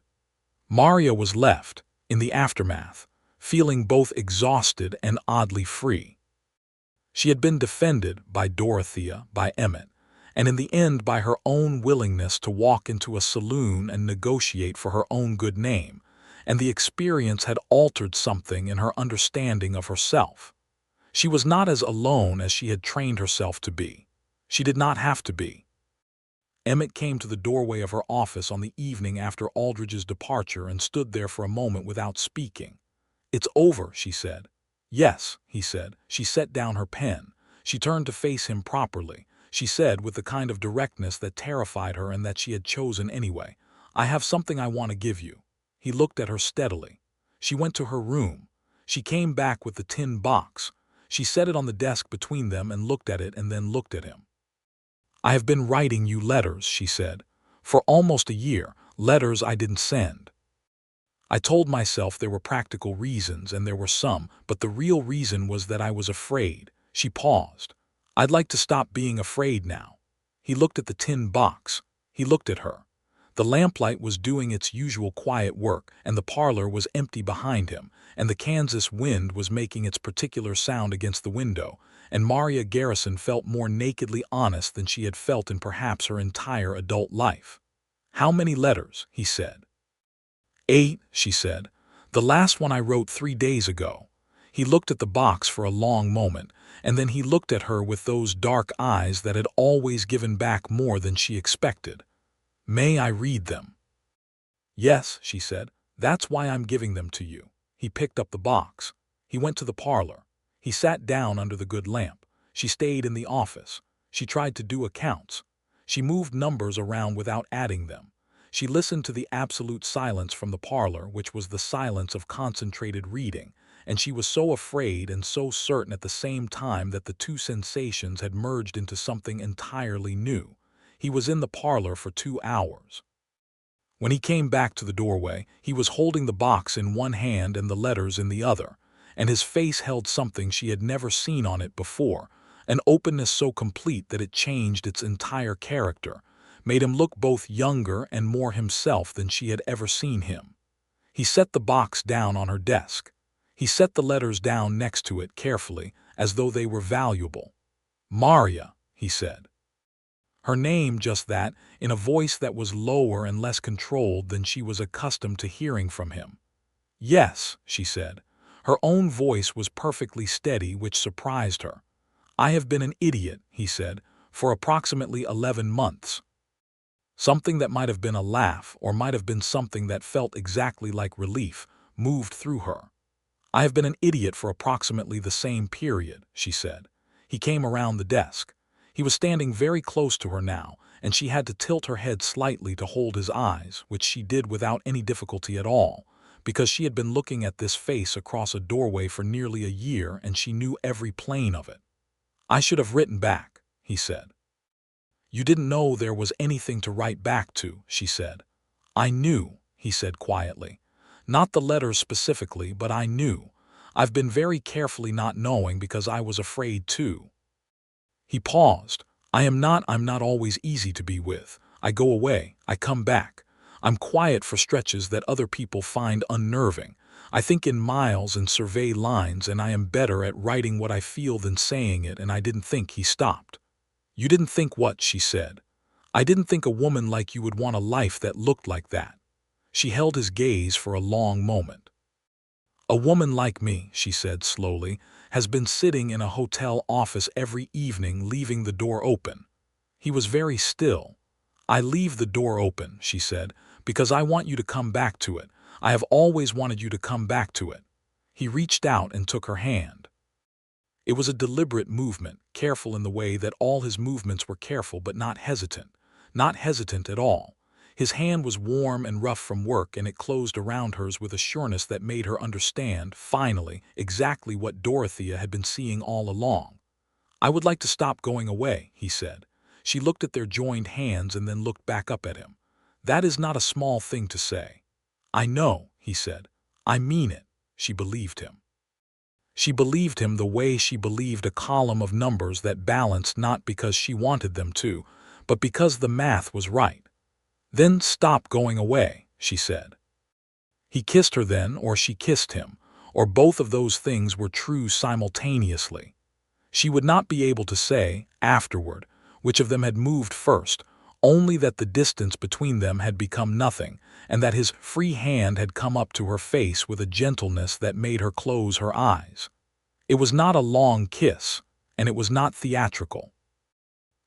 S1: Maria was left, in the aftermath, feeling both exhausted and oddly free. She had been defended by Dorothea, by Emmett, and in the end by her own willingness to walk into a saloon and negotiate for her own good name, and the experience had altered something in her understanding of herself. She was not as alone as she had trained herself to be. She did not have to be. Emmett came to the doorway of her office on the evening after Aldridge's departure and stood there for a moment without speaking. "It's over," she said. "Yes," he said. She set down her pen. She turned to face him properly. She said, with the kind of directness that terrified her and that she had chosen anyway, "I have something I want to give you." He looked at her steadily. She went to her room. She came back with the tin box. She set it on the desk between them and looked at it and then looked at him. "I have been writing you letters," she said, "for almost a year, letters I didn't send. I told myself there were practical reasons, and there were some, but the real reason was that I was afraid." She paused. "I'd like to stop being afraid now." He looked at the tin box. He looked at her. The lamplight was doing its usual quiet work, and the parlor was empty behind him, and the Kansas wind was making its particular sound against the window, and Maria Garrison felt more nakedly honest than she had felt in perhaps her entire adult life. "How many letters?" he said. 8, she said. "The last one I wrote 3 days ago." He looked at the box for a long moment, and then he looked at her with those dark eyes that had always given back more than she expected. "May I read them?" "Yes," she said. "That's why I'm giving them to you." He picked up the box. He went to the parlor. He sat down under the good lamp. She stayed in the office. She tried to do accounts. She moved numbers around without adding them. She listened to the absolute silence from the parlor, which was the silence of concentrated reading, and she was so afraid and so certain at the same time that the two sensations had merged into something entirely new. He was in the parlor for 2 hours. When he came back to the doorway, he was holding the box in one hand and the letters in the other, and his face held something she had never seen on it before, an openness so complete that it changed its entire character, made him look both younger and more himself than she had ever seen him. He set the box down on her desk. He set the letters down next to it carefully, as though they were valuable. "Maria," he said. Her name, just that, in a voice that was lower and less controlled than she was accustomed to hearing from him. "Yes," she said. Her own voice was perfectly steady, which surprised her. "I have been an idiot," he said, "for approximately 11 months. Something that might have been a laugh, or might have been something that felt exactly like relief, moved through her. "I have been an idiot for approximately the same period," she said. He came around the desk. He was standing very close to her now, and she had to tilt her head slightly to hold his eyes, which she did without any difficulty at all, because she had been looking at this face across a doorway for nearly a year and she knew every plane of it. "I should have written back," he said. You didn't know there was anything to write back to, she said. I knew, he said quietly. Not the letters specifically, but I knew. I've been very carefully not knowing because I was afraid too. He paused. I'm not always easy to be with. I go away, I come back. I'm quiet for stretches that other people find unnerving. I think in miles and survey lines, and I am better at writing what I feel than saying it, and I didn't think. He stopped. You didn't think what? She said. I didn't think a woman like you would want a life that looked like that. She held his gaze for a long moment. A woman like me, she said slowly, has been sitting in a hotel office every evening, leaving the door open. He was very still. I leave the door open, she said, because I want you to come back to it. I have always wanted you to come back to it. He reached out and took her hand. It was a deliberate movement, careful in the way that all his movements were careful but not hesitant at all. His hand was warm and rough from work, and it closed around hers with a sureness that made her understand, finally, exactly what Dorothea had been seeing all along. I would like to stop going away, he said. She looked at their joined hands and then looked back up at him. That is not a small thing to say. I know, he said. I mean it. She believed him. She believed him the way she believed a column of numbers that balanced not because she wanted them to, but because the math was right. Then stop going away, she said. He kissed her then, or she kissed him, or both of those things were true simultaneously. She would not be able to say, afterward, which of them had moved first, only that the distance between them had become nothing, and that his free hand had come up to her face with a gentleness that made her close her eyes. It was not a long kiss, and it was not theatrical.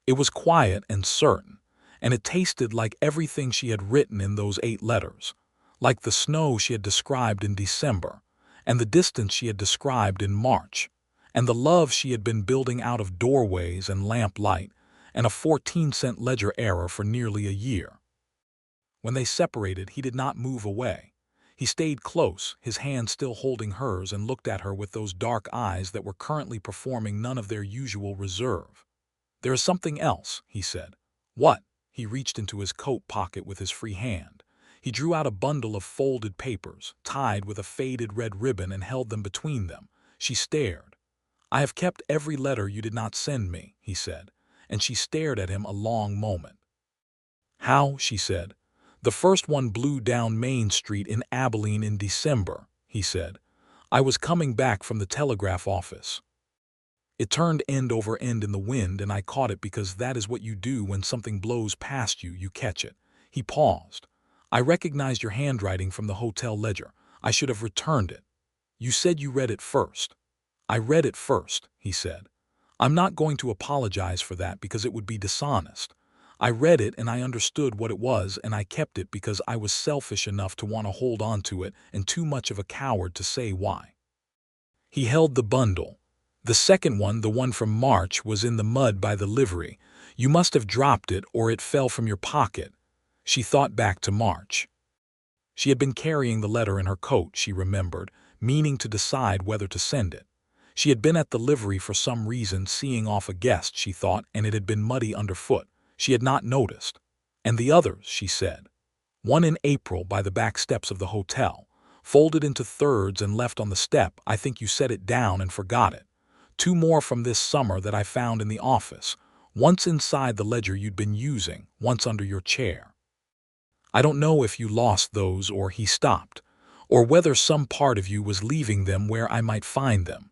S1: It was quiet and certain, and it tasted like everything she had written in those 8 letters, like the snow she had described in December, and the distance she had described in March, and the love she had been building out of doorways and lamp light, and a 14-cent ledger error for nearly a year. When they separated, he did not move away. He stayed close, his hand still holding hers, and looked at her with those dark eyes that were currently performing none of their usual reserve. There is something else, he said. What? He reached into his coat pocket with his free hand. He drew out a bundle of folded papers, tied with a faded red ribbon, and held them between them. She stared. I have kept every letter you did not send me, he said, and she stared at him a long moment. How? She said. The first one blew down Main Street in Abilene in December, he said. I was coming back from the telegraph office. It turned end over end in the wind, and I caught it because that is what you do when something blows past you, you catch it. He paused. I recognized your handwriting from the hotel ledger. I should have returned it. You said you read it first. I read it first, he said. I'm not going to apologize for that because it would be dishonest. I read it and I understood what it was, and I kept it because I was selfish enough to want to hold on to it and too much of a coward to say why. He held the bundle. The second one, the one from March, was in the mud by the livery. You must have dropped it or it fell from your pocket. She thought back to March. She had been carrying the letter in her coat, she remembered, meaning to decide whether to send it. She had been at the livery for some reason, seeing off a guest, she thought, and it had been muddy underfoot. She had not noticed. And the others, she said. One in April by the back steps of the hotel, folded into thirds and left on the step. I think you set it down and forgot it. 2 more from this summer that I found in the office, once inside the ledger you'd been using, once under your chair. I don't know if you lost those or he stopped, or whether some part of you was leaving them where I might find them.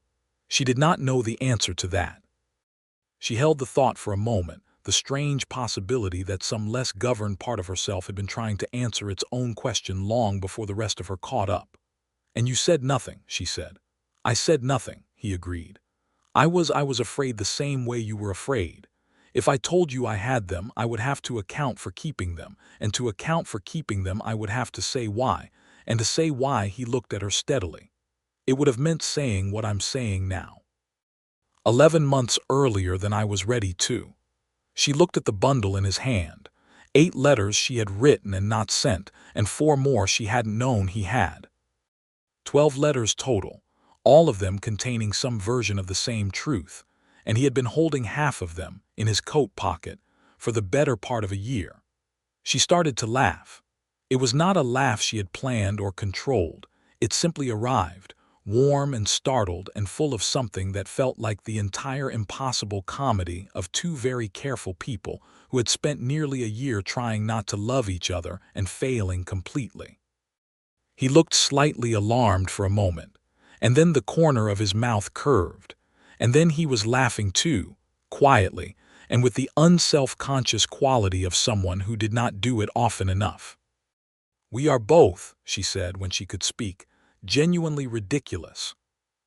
S1: She did not know the answer to that. She held the thought for a moment, the strange possibility that some less governed part of herself had been trying to answer its own question long before the rest of her caught up. And you said nothing, she said. I said nothing, he agreed. I was afraid the same way you were afraid. If I told you I had them, I would have to account for keeping them, and to account for keeping them I would have to say why, and to say why he looked at her steadily. It would have meant saying what I'm saying now. 11 months earlier than I was ready to. She looked at the bundle in his hand. 8 letters she had written and not sent, and 4 more she hadn't known he had. 12 letters total, all of them containing some version of the same truth, and he had been holding half of them in his coat pocket, for the better part of a year. She started to laugh. It was not a laugh she had planned or controlled. It simply arrived, warm and startled and full of something that felt like the entire impossible comedy of two very careful people who had spent nearly a year trying not to love each other and failing completely. He looked slightly alarmed for a moment, and then the corner of his mouth curved, and then he was laughing too, quietly, and with the unself-conscious quality of someone who did not do it often enough. "We are both," she said when she could speak, "genuinely ridiculous."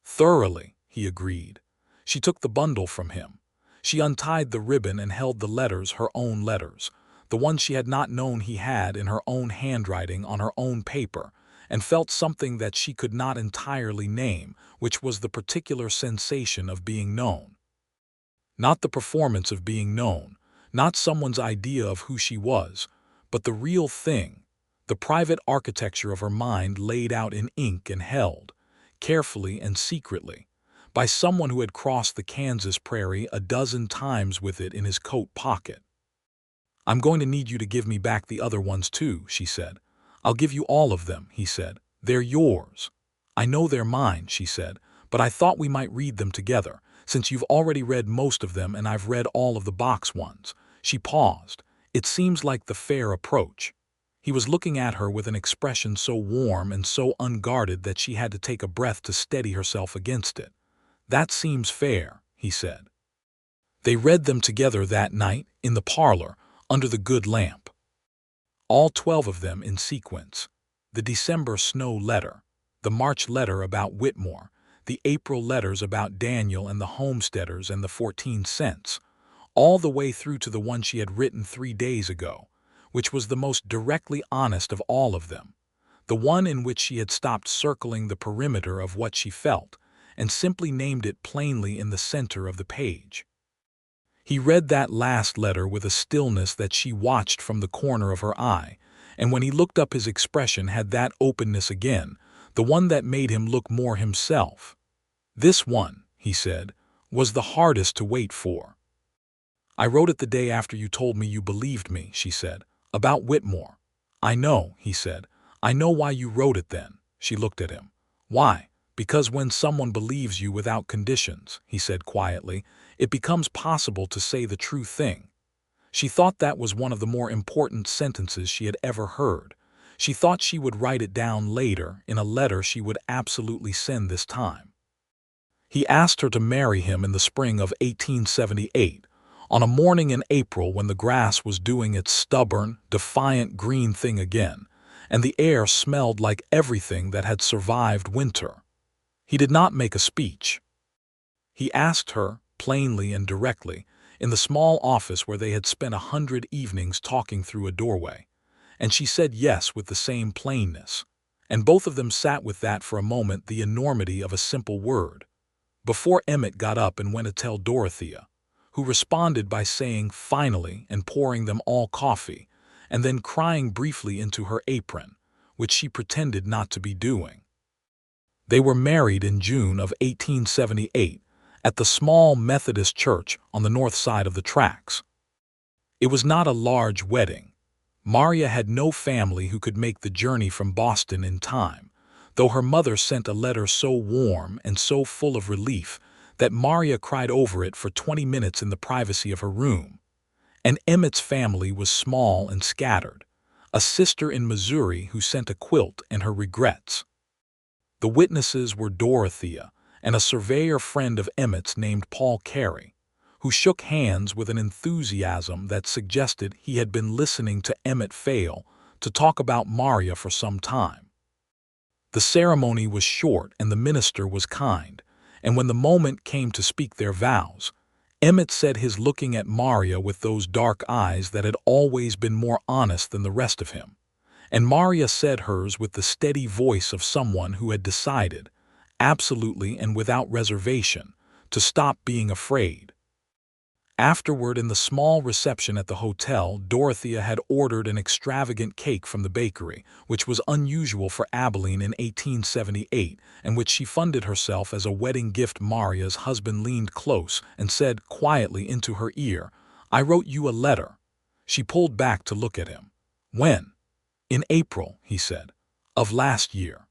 S1: "Thoroughly," he agreed. She took the bundle from him. She untied the ribbon and held the letters, her own letters, the ones she had not known he had, in her own handwriting on her own paper, and felt something that she could not entirely name, which was the particular sensation of being known. Not the performance of being known, not someone's idea of who she was, but the real thing, the private architecture of her mind laid out in ink and held, carefully and secretly, by someone who had crossed the Kansas prairie a dozen times with it in his coat pocket. "I'm going to need you to give me back the other ones too," she said. "I'll give you all of them," he said. "They're yours." "I know they're mine," she said, "but I thought we might read them together, since you've already read most of them and I've read all of the box ones." She paused. "It seems like the fair approach." He was looking at her with an expression so warm and so unguarded that she had to take a breath to steady herself against it. "That seems fair," he said. They read them together that night, in the parlor, under the good lamp. All 12 of them in sequence. The December snow letter, the March letter about Whitmore, the April letters about Daniel and the homesteaders and the 14 cents, all the way through to the one she had written 3 days ago, which was the most directly honest of all of them, the one in which she had stopped circling the perimeter of what she felt and simply named it plainly in the center of the page. He read that last letter with a stillness that she watched from the corner of her eye, and when he looked up his expression had that openness again, the one that made him look more himself. "This one," he said, "was the hardest to wait for." "I wrote it the day after you told me you believed me," she said, "about Whitmore." "I know," he said. "I know why you wrote it then." She looked at him. "Why?" "Because when someone believes you without conditions," he said quietly, "it becomes possible to say the true thing." She thought that was one of the more important sentences she had ever heard. She thought she would write it down later in a letter she would absolutely send this time. He asked her to marry him in the spring of 1878, on a morning in April when the grass was doing its stubborn, defiant green thing again, and the air smelled like everything that had survived winter. He did not make a speech. He asked her, plainly and directly, in the small office where they had spent 100 evenings talking through a doorway, and she said yes with the same plainness, and both of them sat with that for a moment, the enormity of a simple word, before Emmett got up and went to tell Dorothea, who responded by saying "finally" and pouring them all coffee, and then crying briefly into her apron, which she pretended not to be doing. They were married in June of 1878 at the small Methodist church on the north side of the tracks. It was not a large wedding. Maria had no family who could make the journey from Boston in time, though her mother sent a letter so warm and so full of relief that Maria cried over it for 20 minutes in the privacy of her room. And Emmett's family was small and scattered, a sister in Missouri who sent a quilt and her regrets. The witnesses were Dorothea and a surveyor friend of Emmett's named Paul Carey, who shook hands with an enthusiasm that suggested he had been listening to Emmett fail to talk about Maria for some time. The ceremony was short and the minister was kind, and when the moment came to speak their vows, Emmett said his looking at Maria with those dark eyes that had always been more honest than the rest of him, and Maria said hers with the steady voice of someone who had decided, absolutely and without reservation, to stop being afraid. Afterward, in the small reception at the hotel, Dorothea had ordered an extravagant cake from the bakery, which was unusual for Abilene in 1878, and which she funded herself as a wedding gift. Maria's husband leaned close and said quietly into her ear, I wrote you a letter." She pulled back to look at him. "When?" "In April," he said, "of last year.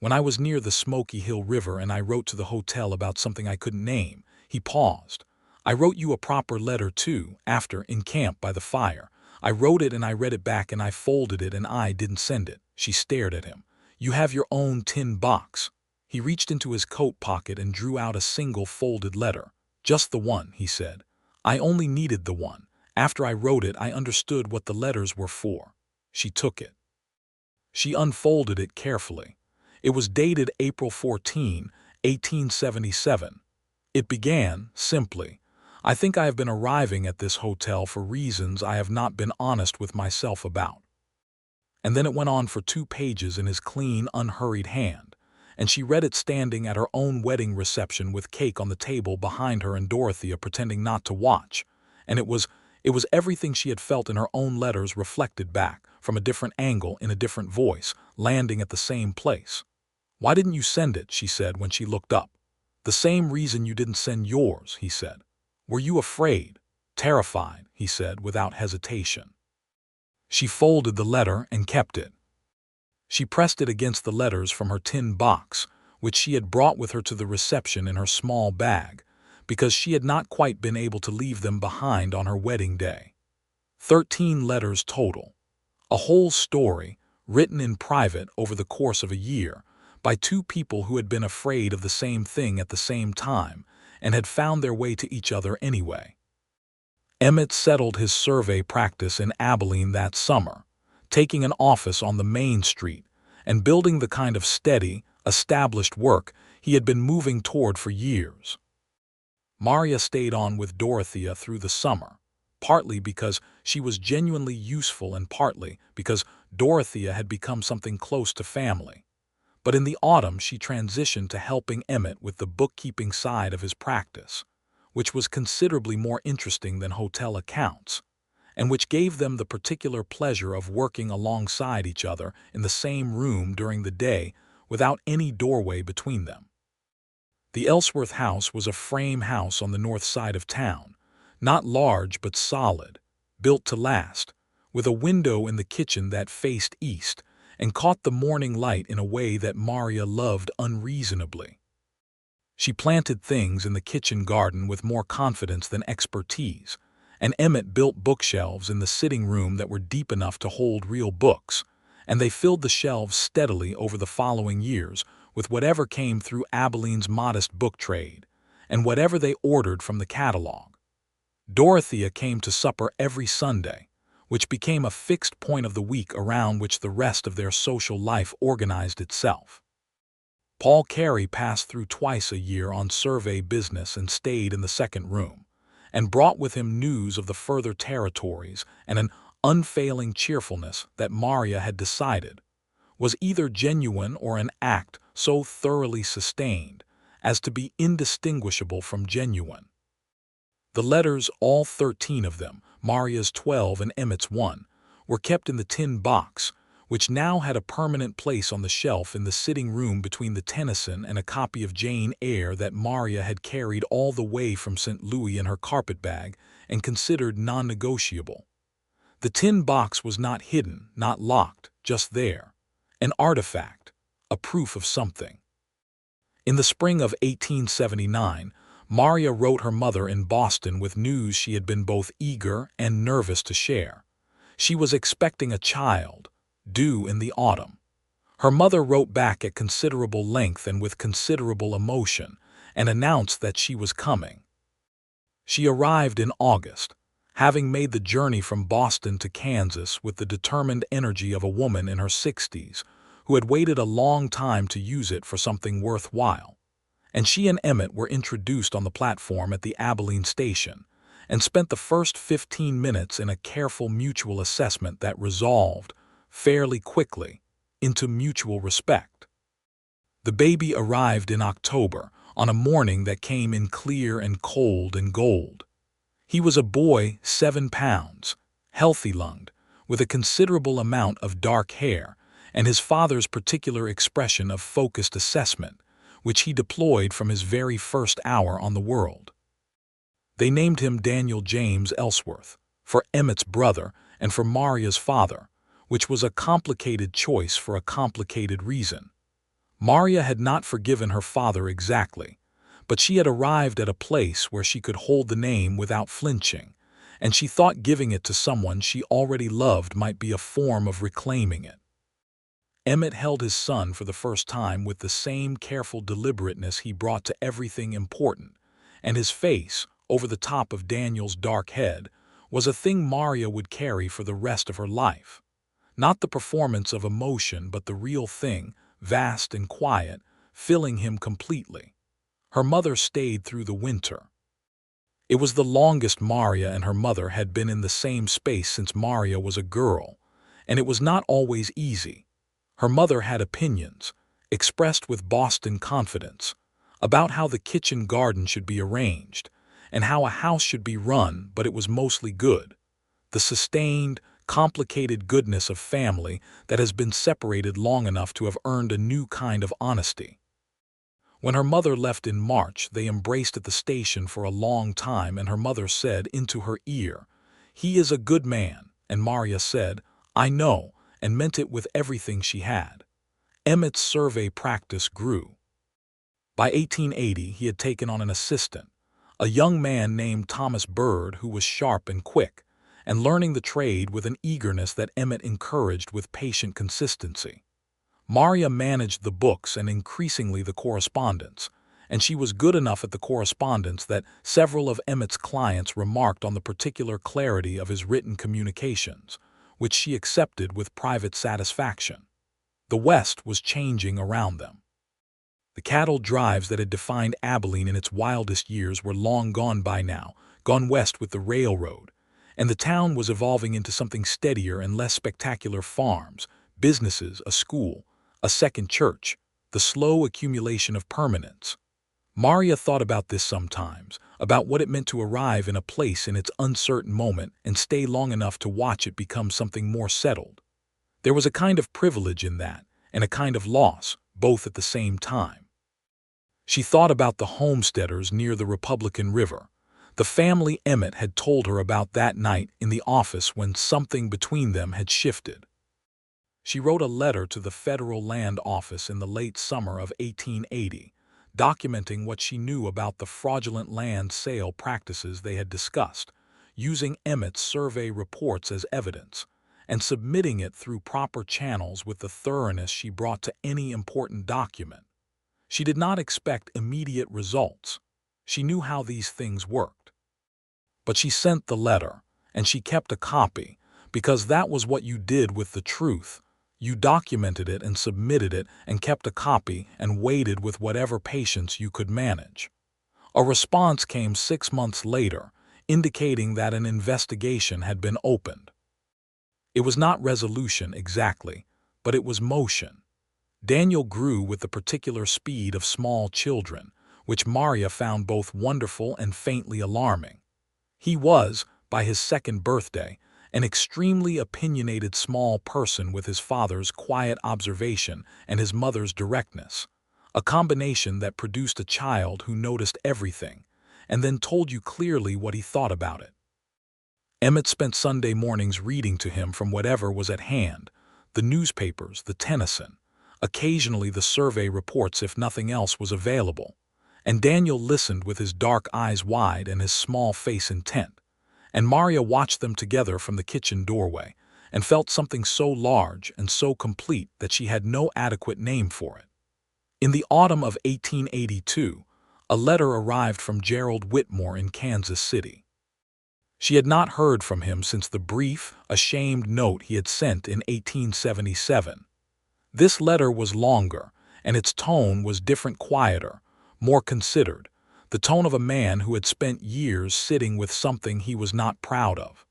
S1: When I was near the Smoky Hill River and I wrote to the hotel about something I couldn't name." He paused. "I wrote you a proper letter, too, after, in camp by the fire. I wrote it and I read it back and I folded it and I didn't send it." She stared at him. "You have your own tin box." He reached into his coat pocket and drew out a single folded letter. "Just the one," he said. "I only needed the one. After I wrote it, I understood what the letters were for." She took it. She unfolded it carefully. It was dated April 14, 1877. It began, simply, "I think I have been arriving at this hotel for reasons I have not been honest with myself about." And then it went on for 2 pages in his clean, unhurried hand, and she read it standing at her own wedding reception with cake on the table behind her and Dorothea pretending not to watch. And it was everything she had felt in her own letters reflected back, from a different angle, in a different voice, landing at the same place. "Why didn't you send it?" she said when she looked up. "The same reason you didn't send yours," he said. "Were you afraid?" "Terrified," he said without hesitation. She folded the letter and kept it. She pressed it against the letters from her tin box, which she had brought with her to the reception in her small bag, because she had not quite been able to leave them behind on her wedding day. 13 letters total. A whole story, written in private over the course of a year, by 2 people who had been afraid of the same thing at the same time, and had found their way to each other anyway. Emmett settled his survey practice in Abilene that summer, taking an office on the main street, and building the kind of steady, established work he had been moving toward for years. Maria stayed on with Dorothea through the summer, partly because she was genuinely useful and partly because Dorothea had become something close to family. But in the autumn she transitioned to helping Emmett with the bookkeeping side of his practice, which was considerably more interesting than hotel accounts, and which gave them the particular pleasure of working alongside each other in the same room during the day without any doorway between them. The Ellsworth house was a frame house on the north side of town, not large but solid, built to last, with a window in the kitchen that faced east and caught the morning light in a way that Maria loved unreasonably. She planted things in the kitchen garden with more confidence than expertise, and Emmett built bookshelves in the sitting room that were deep enough to hold real books, and they filled the shelves steadily over the following years with whatever came through Abilene's modest book trade, and whatever they ordered from the catalog. Dorothea came to supper every Sunday, which became a fixed point of the week around which the rest of their social life organized itself. Paul Carey passed through twice a year on survey business and stayed in the second room, and brought with him news of the further territories and an unfailing cheerfulness that Maria had decided was either genuine or an act so thoroughly sustained as to be indistinguishable from genuine. The letters, all 13 of them, Maria's 12 and Emmett's 1, were kept in the tin box, which now had a permanent place on the shelf in the sitting room between the Tennyson and a copy of Jane Eyre that Maria had carried all the way from St. Louis in her carpetbag and considered non-negotiable. The tin box was not hidden, not locked, just there, an artifact, a proof of something. In the spring of 1879, Maria wrote her mother in Boston with news she had been both eager and nervous to share. She was expecting a child, due in the autumn. Her mother wrote back at considerable length and with considerable emotion, and announced that she was coming. She arrived in August, having made the journey from Boston to Kansas with the determined energy of a woman in her 60s who had waited a long time to use it for something worthwhile. And she and Emmett were introduced on the platform at the Abilene station, and spent the first 15 minutes in a careful mutual assessment that resolved, fairly quickly, into mutual respect. The baby arrived in October, on a morning that came in clear and cold and gold. He was a boy 7 pounds, healthy-lunged, with a considerable amount of dark hair, and his father's particular expression of focused assessment, which he deployed from his very first hour on the world. They named him Daniel James Ellsworth, for Emmett's brother and for Maria's father, which was a complicated choice for a complicated reason. Maria had not forgiven her father exactly, but she had arrived at a place where she could hold the name without flinching, and she thought giving it to someone she already loved might be a form of reclaiming it. Emmett held his son for the first time with the same careful deliberateness he brought to everything important, and his face, over the top of Daniel's dark head, was a thing Maria would carry for the rest of her life. Not the performance of emotion, but the real thing, vast and quiet, filling him completely. Her mother stayed through the winter. It was the longest Maria and her mother had been in the same space since Maria was a girl, and it was not always easy. Her mother had opinions, expressed with Boston confidence, about how the kitchen garden should be arranged, and how a house should be run, but it was mostly good. The sustained, complicated goodness of family that has been separated long enough to have earned a new kind of honesty. When her mother left in March, they embraced at the station for a long time, and her mother said into her ear, "He is a good man," and Maria said, "I know," and meant it with everything she had. Emmett's survey practice grew. By 1880, he had taken on an assistant, a young man named Thomas Bird who was sharp and quick, and learning the trade with an eagerness that Emmett encouraged with patient consistency. Maria managed the books and increasingly the correspondence, and she was good enough at the correspondence that several of Emmett's clients remarked on the particular clarity of his written communications, which she accepted with private satisfaction. The West was changing around them. The cattle drives that had defined Abilene in its wildest years were long gone by now, gone west with the railroad, and the town was evolving into something steadier and less spectacular: farms, businesses, a school, a second church, the slow accumulation of permanence. Maria thought about this sometimes, about what it meant to arrive in a place in its uncertain moment and stay long enough to watch it become something more settled. There was a kind of privilege in that, and a kind of loss, both at the same time. She thought about the homesteaders near the Republican River, the family Emmett had told her about that night in the office when something between them had shifted. She wrote a letter to the Federal Land Office in the late summer of 1880, documenting what she knew about the fraudulent land sale practices they had discussed, using Emmett's survey reports as evidence, and submitting it through proper channels with the thoroughness she brought to any important document. She did not expect immediate results. She knew how these things worked. But she sent the letter, and she kept a copy, because that was what you did with the truth. You documented it and submitted it and kept a copy and waited with whatever patience you could manage. A response came 6 months later, indicating that an investigation had been opened. It was not resolution exactly, but it was motion. Daniel grew with the particular speed of small children, which Maria found both wonderful and faintly alarming. He was, by his second birthday, an extremely opinionated small person with his father's quiet observation and his mother's directness, a combination that produced a child who noticed everything and then told you clearly what he thought about it. Emmett spent Sunday mornings reading to him from whatever was at hand, the newspapers, the Tennyson, occasionally the survey reports if nothing else was available, and Daniel listened with his dark eyes wide and his small face intent. And Maria watched them together from the kitchen doorway, and felt something so large and so complete that she had no adequate name for it. In the autumn of 1882, a letter arrived from Gerald Whitmore in Kansas City. She had not heard from him since the brief, ashamed note he had sent in 1877. This letter was longer, and its tone was different, quieter, more considered, the tone of a man who had spent years sitting with something he was not proud of.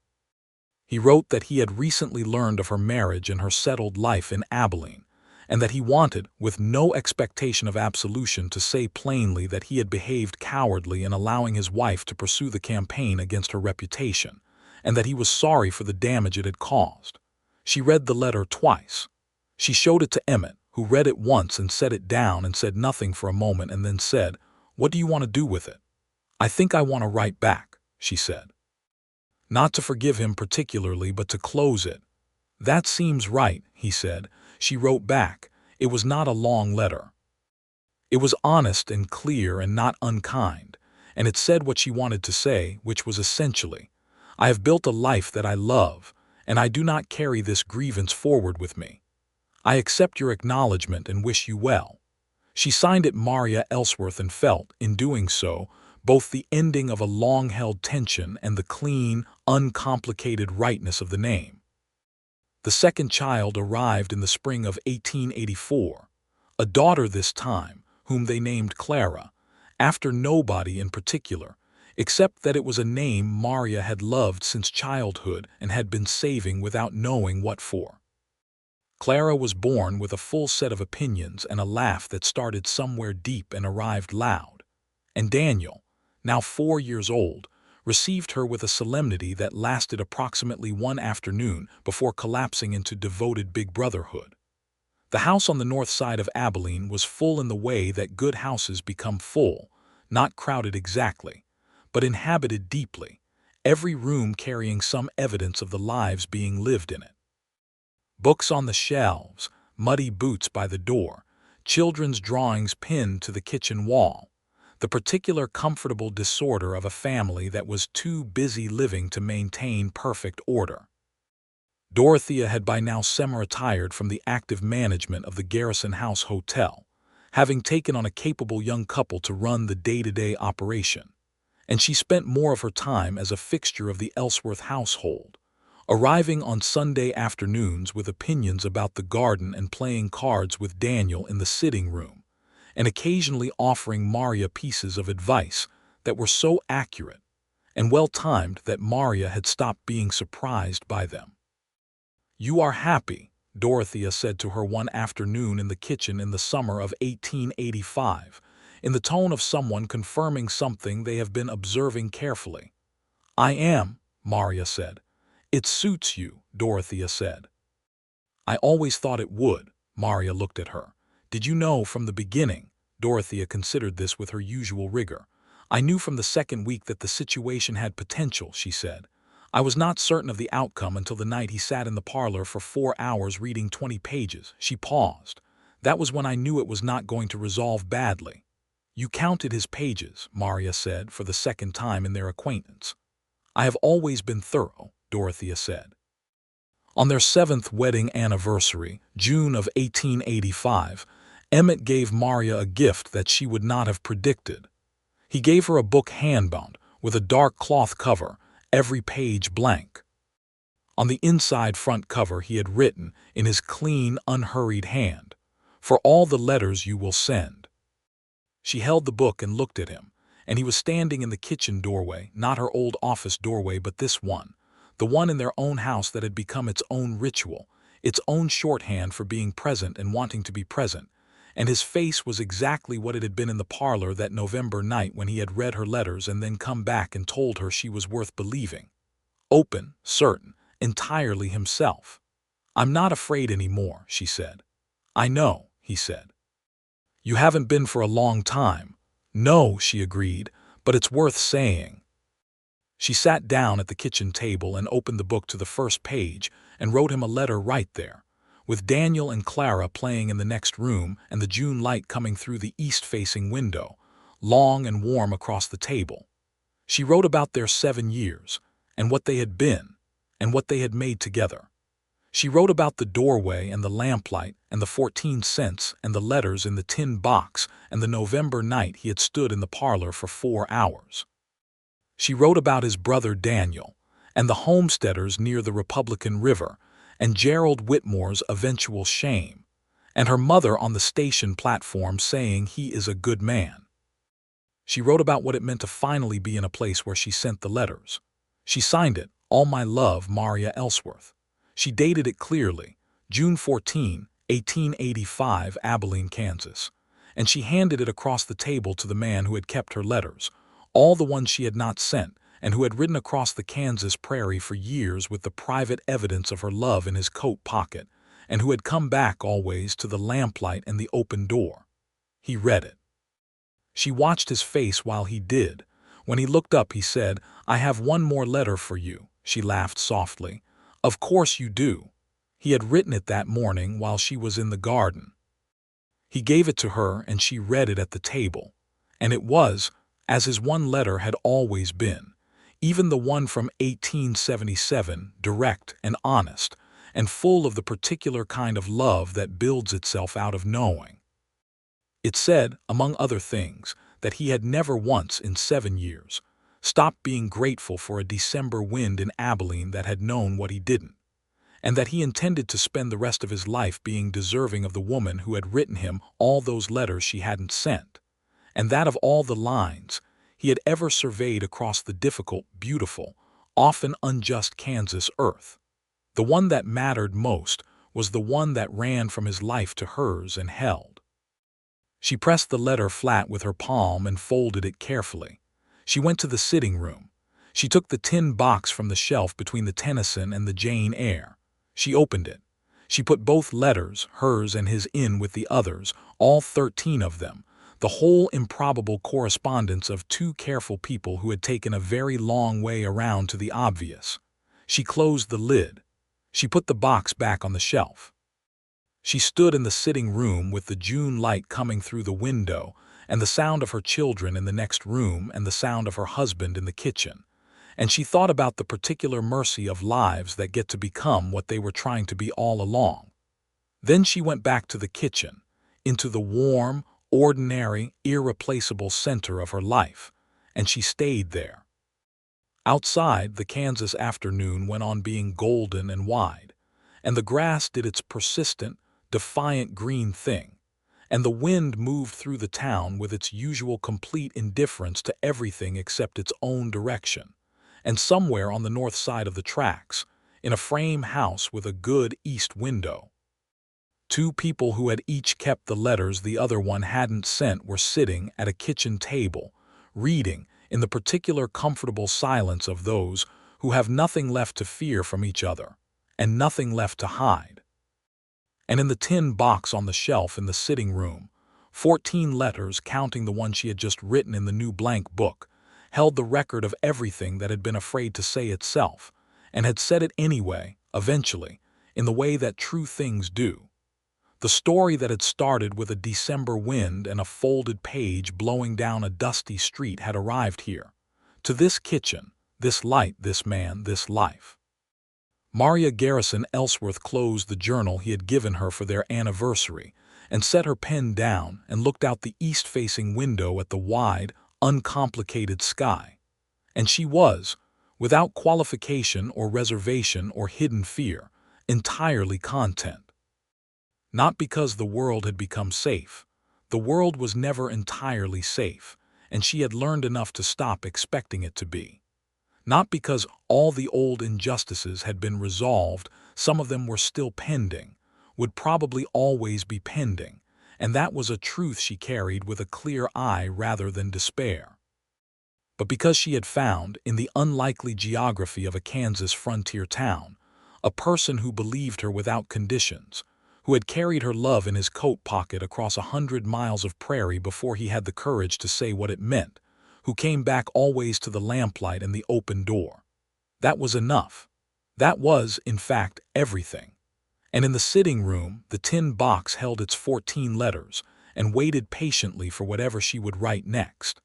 S1: He wrote that he had recently learned of her marriage and her settled life in Abilene, and that he wanted, with no expectation of absolution, to say plainly that he had behaved cowardly in allowing his wife to pursue the campaign against her reputation, and that he was sorry for the damage it had caused. She read the letter twice. She showed it to Emmett, who read it once and set it down and said nothing for a moment, and then said, "What do you want to do with it?" "I think I want to write back." she said. Not to forgive him particularly, but to close it. That seems right, he said. She wrote back. It was not a long letter. It was honest and clear and not unkind, and it said what she wanted to say, which was essentially, I have built a life that I love, and I do not carry this grievance forward with me. I accept your acknowledgement and wish you well. She signed it Maria Ellsworth and felt, in doing so, both the ending of a long-held tension and the clean, uncomplicated rightness of the name. The second child arrived in the spring of 1884, a daughter this time, whom they named Clara, after nobody in particular, except that it was a name Maria had loved since childhood and had been saving without knowing what for. Clara was born with a full set of opinions and a laugh that started somewhere deep and arrived loud, and Daniel, now 4 years old, received her with a solemnity that lasted approximately one afternoon before collapsing into devoted big brotherhood. The house on the north side of Abilene was full in the way that good houses become full, not crowded exactly, but inhabited deeply, every room carrying some evidence of the lives being lived in it. Books on the shelves, muddy boots by the door, children's drawings pinned to the kitchen wall, the particular comfortable disorder of a family that was too busy living to maintain perfect order. Dorothea had by now semi-retired from the active management of the Garrison House Hotel, having taken on a capable young couple to run the day-to-day operation, and she spent more of her time as a fixture of the Ellsworth household, arriving on Sunday afternoons with opinions about the garden and playing cards with Daniel in the sitting room, and occasionally offering Maria pieces of advice that were so accurate and well-timed that Maria had stopped being surprised by them. "You are happy," Dorothea said to her one afternoon in the kitchen in the summer of 1885, in the tone of someone confirming something they have been observing carefully. "I am," Maria said. "It suits you," Dorothea said. "I always thought it would." Maria looked at her. "Did you know from the beginning?" Dorothea considered this with her usual rigor. "I knew from the second week that the situation had potential," she said. "I was not certain of the outcome until the night he sat in the parlor for 4 hours reading 20 pages. She paused. "That was when I knew it was not going to resolve badly." "You counted his pages," Maria said for the second time in their acquaintance. "I have always been thorough," Dorothea said. On their 7th wedding anniversary, June of 1885, Emmett gave Maria a gift that she would not have predicted. He gave her a book hand-bound, with a dark cloth cover, every page blank. On the inside front cover he had written, in his clean, unhurried hand, "For all the letters you will send." She held the book and looked at him, and he was standing in the kitchen doorway, not her old office doorway but this one, the one in their own house that had become its own ritual, its own shorthand for being present and wanting to be present, and his face was exactly what it had been in the parlor that November night when he had read her letters and then come back and told her she was worth believing. Open, certain, entirely himself. "I'm not afraid any more," she said. "I know," he said. "You haven't been for a long time." "No," she agreed, "but it's worth saying." She sat down at the kitchen table and opened the book to the first page and wrote him a letter right there, with Daniel and Clara playing in the next room and the June light coming through the east-facing window, long and warm across the table. She wrote about their 7 years, and what they had been, and what they had made together. She wrote about the doorway and the lamplight and the 14 cents and the letters in the tin box and the November night he had stood in the parlor for 4 hours. She wrote about his brother Daniel and the homesteaders near the Republican River and Gerald Whitmore's eventual shame, and her mother on the station platform saying he is a good man. She wrote about what it meant to finally be in a place where she sent the letters. She signed it, "All my love, Maria Ellsworth." She dated it clearly, June 14, 1885, Abilene, Kansas, and she handed it across the table to the man who had kept her letters, all the ones she had not sent, and who had ridden across the Kansas prairie for years with the private evidence of her love in his coat pocket, and who had come back always to the lamplight and the open door. He read it. She watched his face while he did, When he looked up, he said, "I have one more letter for you." She laughed softly. "Of course you do." He had written it that morning while she was in the garden. He gave it to her and she read it at the table. And it was, as his one letter had always been, even the one from 1877, direct and honest, and full of the particular kind of love that builds itself out of knowing. It said, among other things, that he had never once in 7 years stopped being grateful for a December wind in Abilene that had known what he didn't, and that he intended to spend the rest of his life being deserving of the woman who had written him all those letters she hadn't sent, and that of all the lines he had ever surveyed across the difficult, beautiful, often unjust Kansas earth, the one that mattered most was the one that ran from his life to hers and held. She pressed the letter flat with her palm and folded it carefully. She went to the sitting room. She took the tin box from the shelf between the Tennyson and the Jane Eyre. She opened it. She put both letters, hers and his, in with the others, all 13 of them, the whole improbable correspondence of two careful people who had taken a very long way around to the obvious. She closed the lid. She put the box back on the shelf. She stood in the sitting room with the June light coming through the window and the sound of her children in the next room and the sound of her husband in the kitchen, and she thought about the particular mercy of lives that get to become what they were trying to be all along. Then she went back to the kitchen, into the warm, ordinary, irreplaceable center of her life, and she stayed there. Outside, the Kansas afternoon went on being golden and wide, and the grass did its persistent, defiant green thing, and the wind moved through the town with its usual complete indifference to everything except its own direction, and somewhere on the north side of the tracks, in a frame house with a good east window, two people who had each kept the letters the other one hadn't sent were sitting at a kitchen table, reading in the particular comfortable silence of those who have nothing left to fear from each other and nothing left to hide. And in the tin box on the shelf in the sitting room, 14 letters, counting the one she had just written in the new blank book, held the record of everything that had been afraid to say itself, and had said it anyway, eventually, in the way that true things do. The story that had started with a December wind and a folded page blowing down a dusty street had arrived here, to this kitchen, this light, this man, this life. Maria Garrison Ellsworth closed the journal he had given her for their anniversary and set her pen down and looked out the east-facing window at the wide, uncomplicated sky. And she was, without qualification or reservation or hidden fear, entirely content. Not because the world had become safe. The world was never entirely safe, and she had learned enough to stop expecting it to be. Not because all the old injustices had been resolved, some of them were still pending, would probably always be pending, and that was a truth she carried with a clear eye rather than despair. But because she had found, in the unlikely geography of a Kansas frontier town, a person who believed her without conditions, who had carried her love in his coat pocket across 100 miles of prairie before he had the courage to say what it meant, who came back always to the lamplight and the open door. That was enough. That was, in fact, everything. And in the sitting room, the tin box held its 14 letters and waited patiently for whatever she would write next.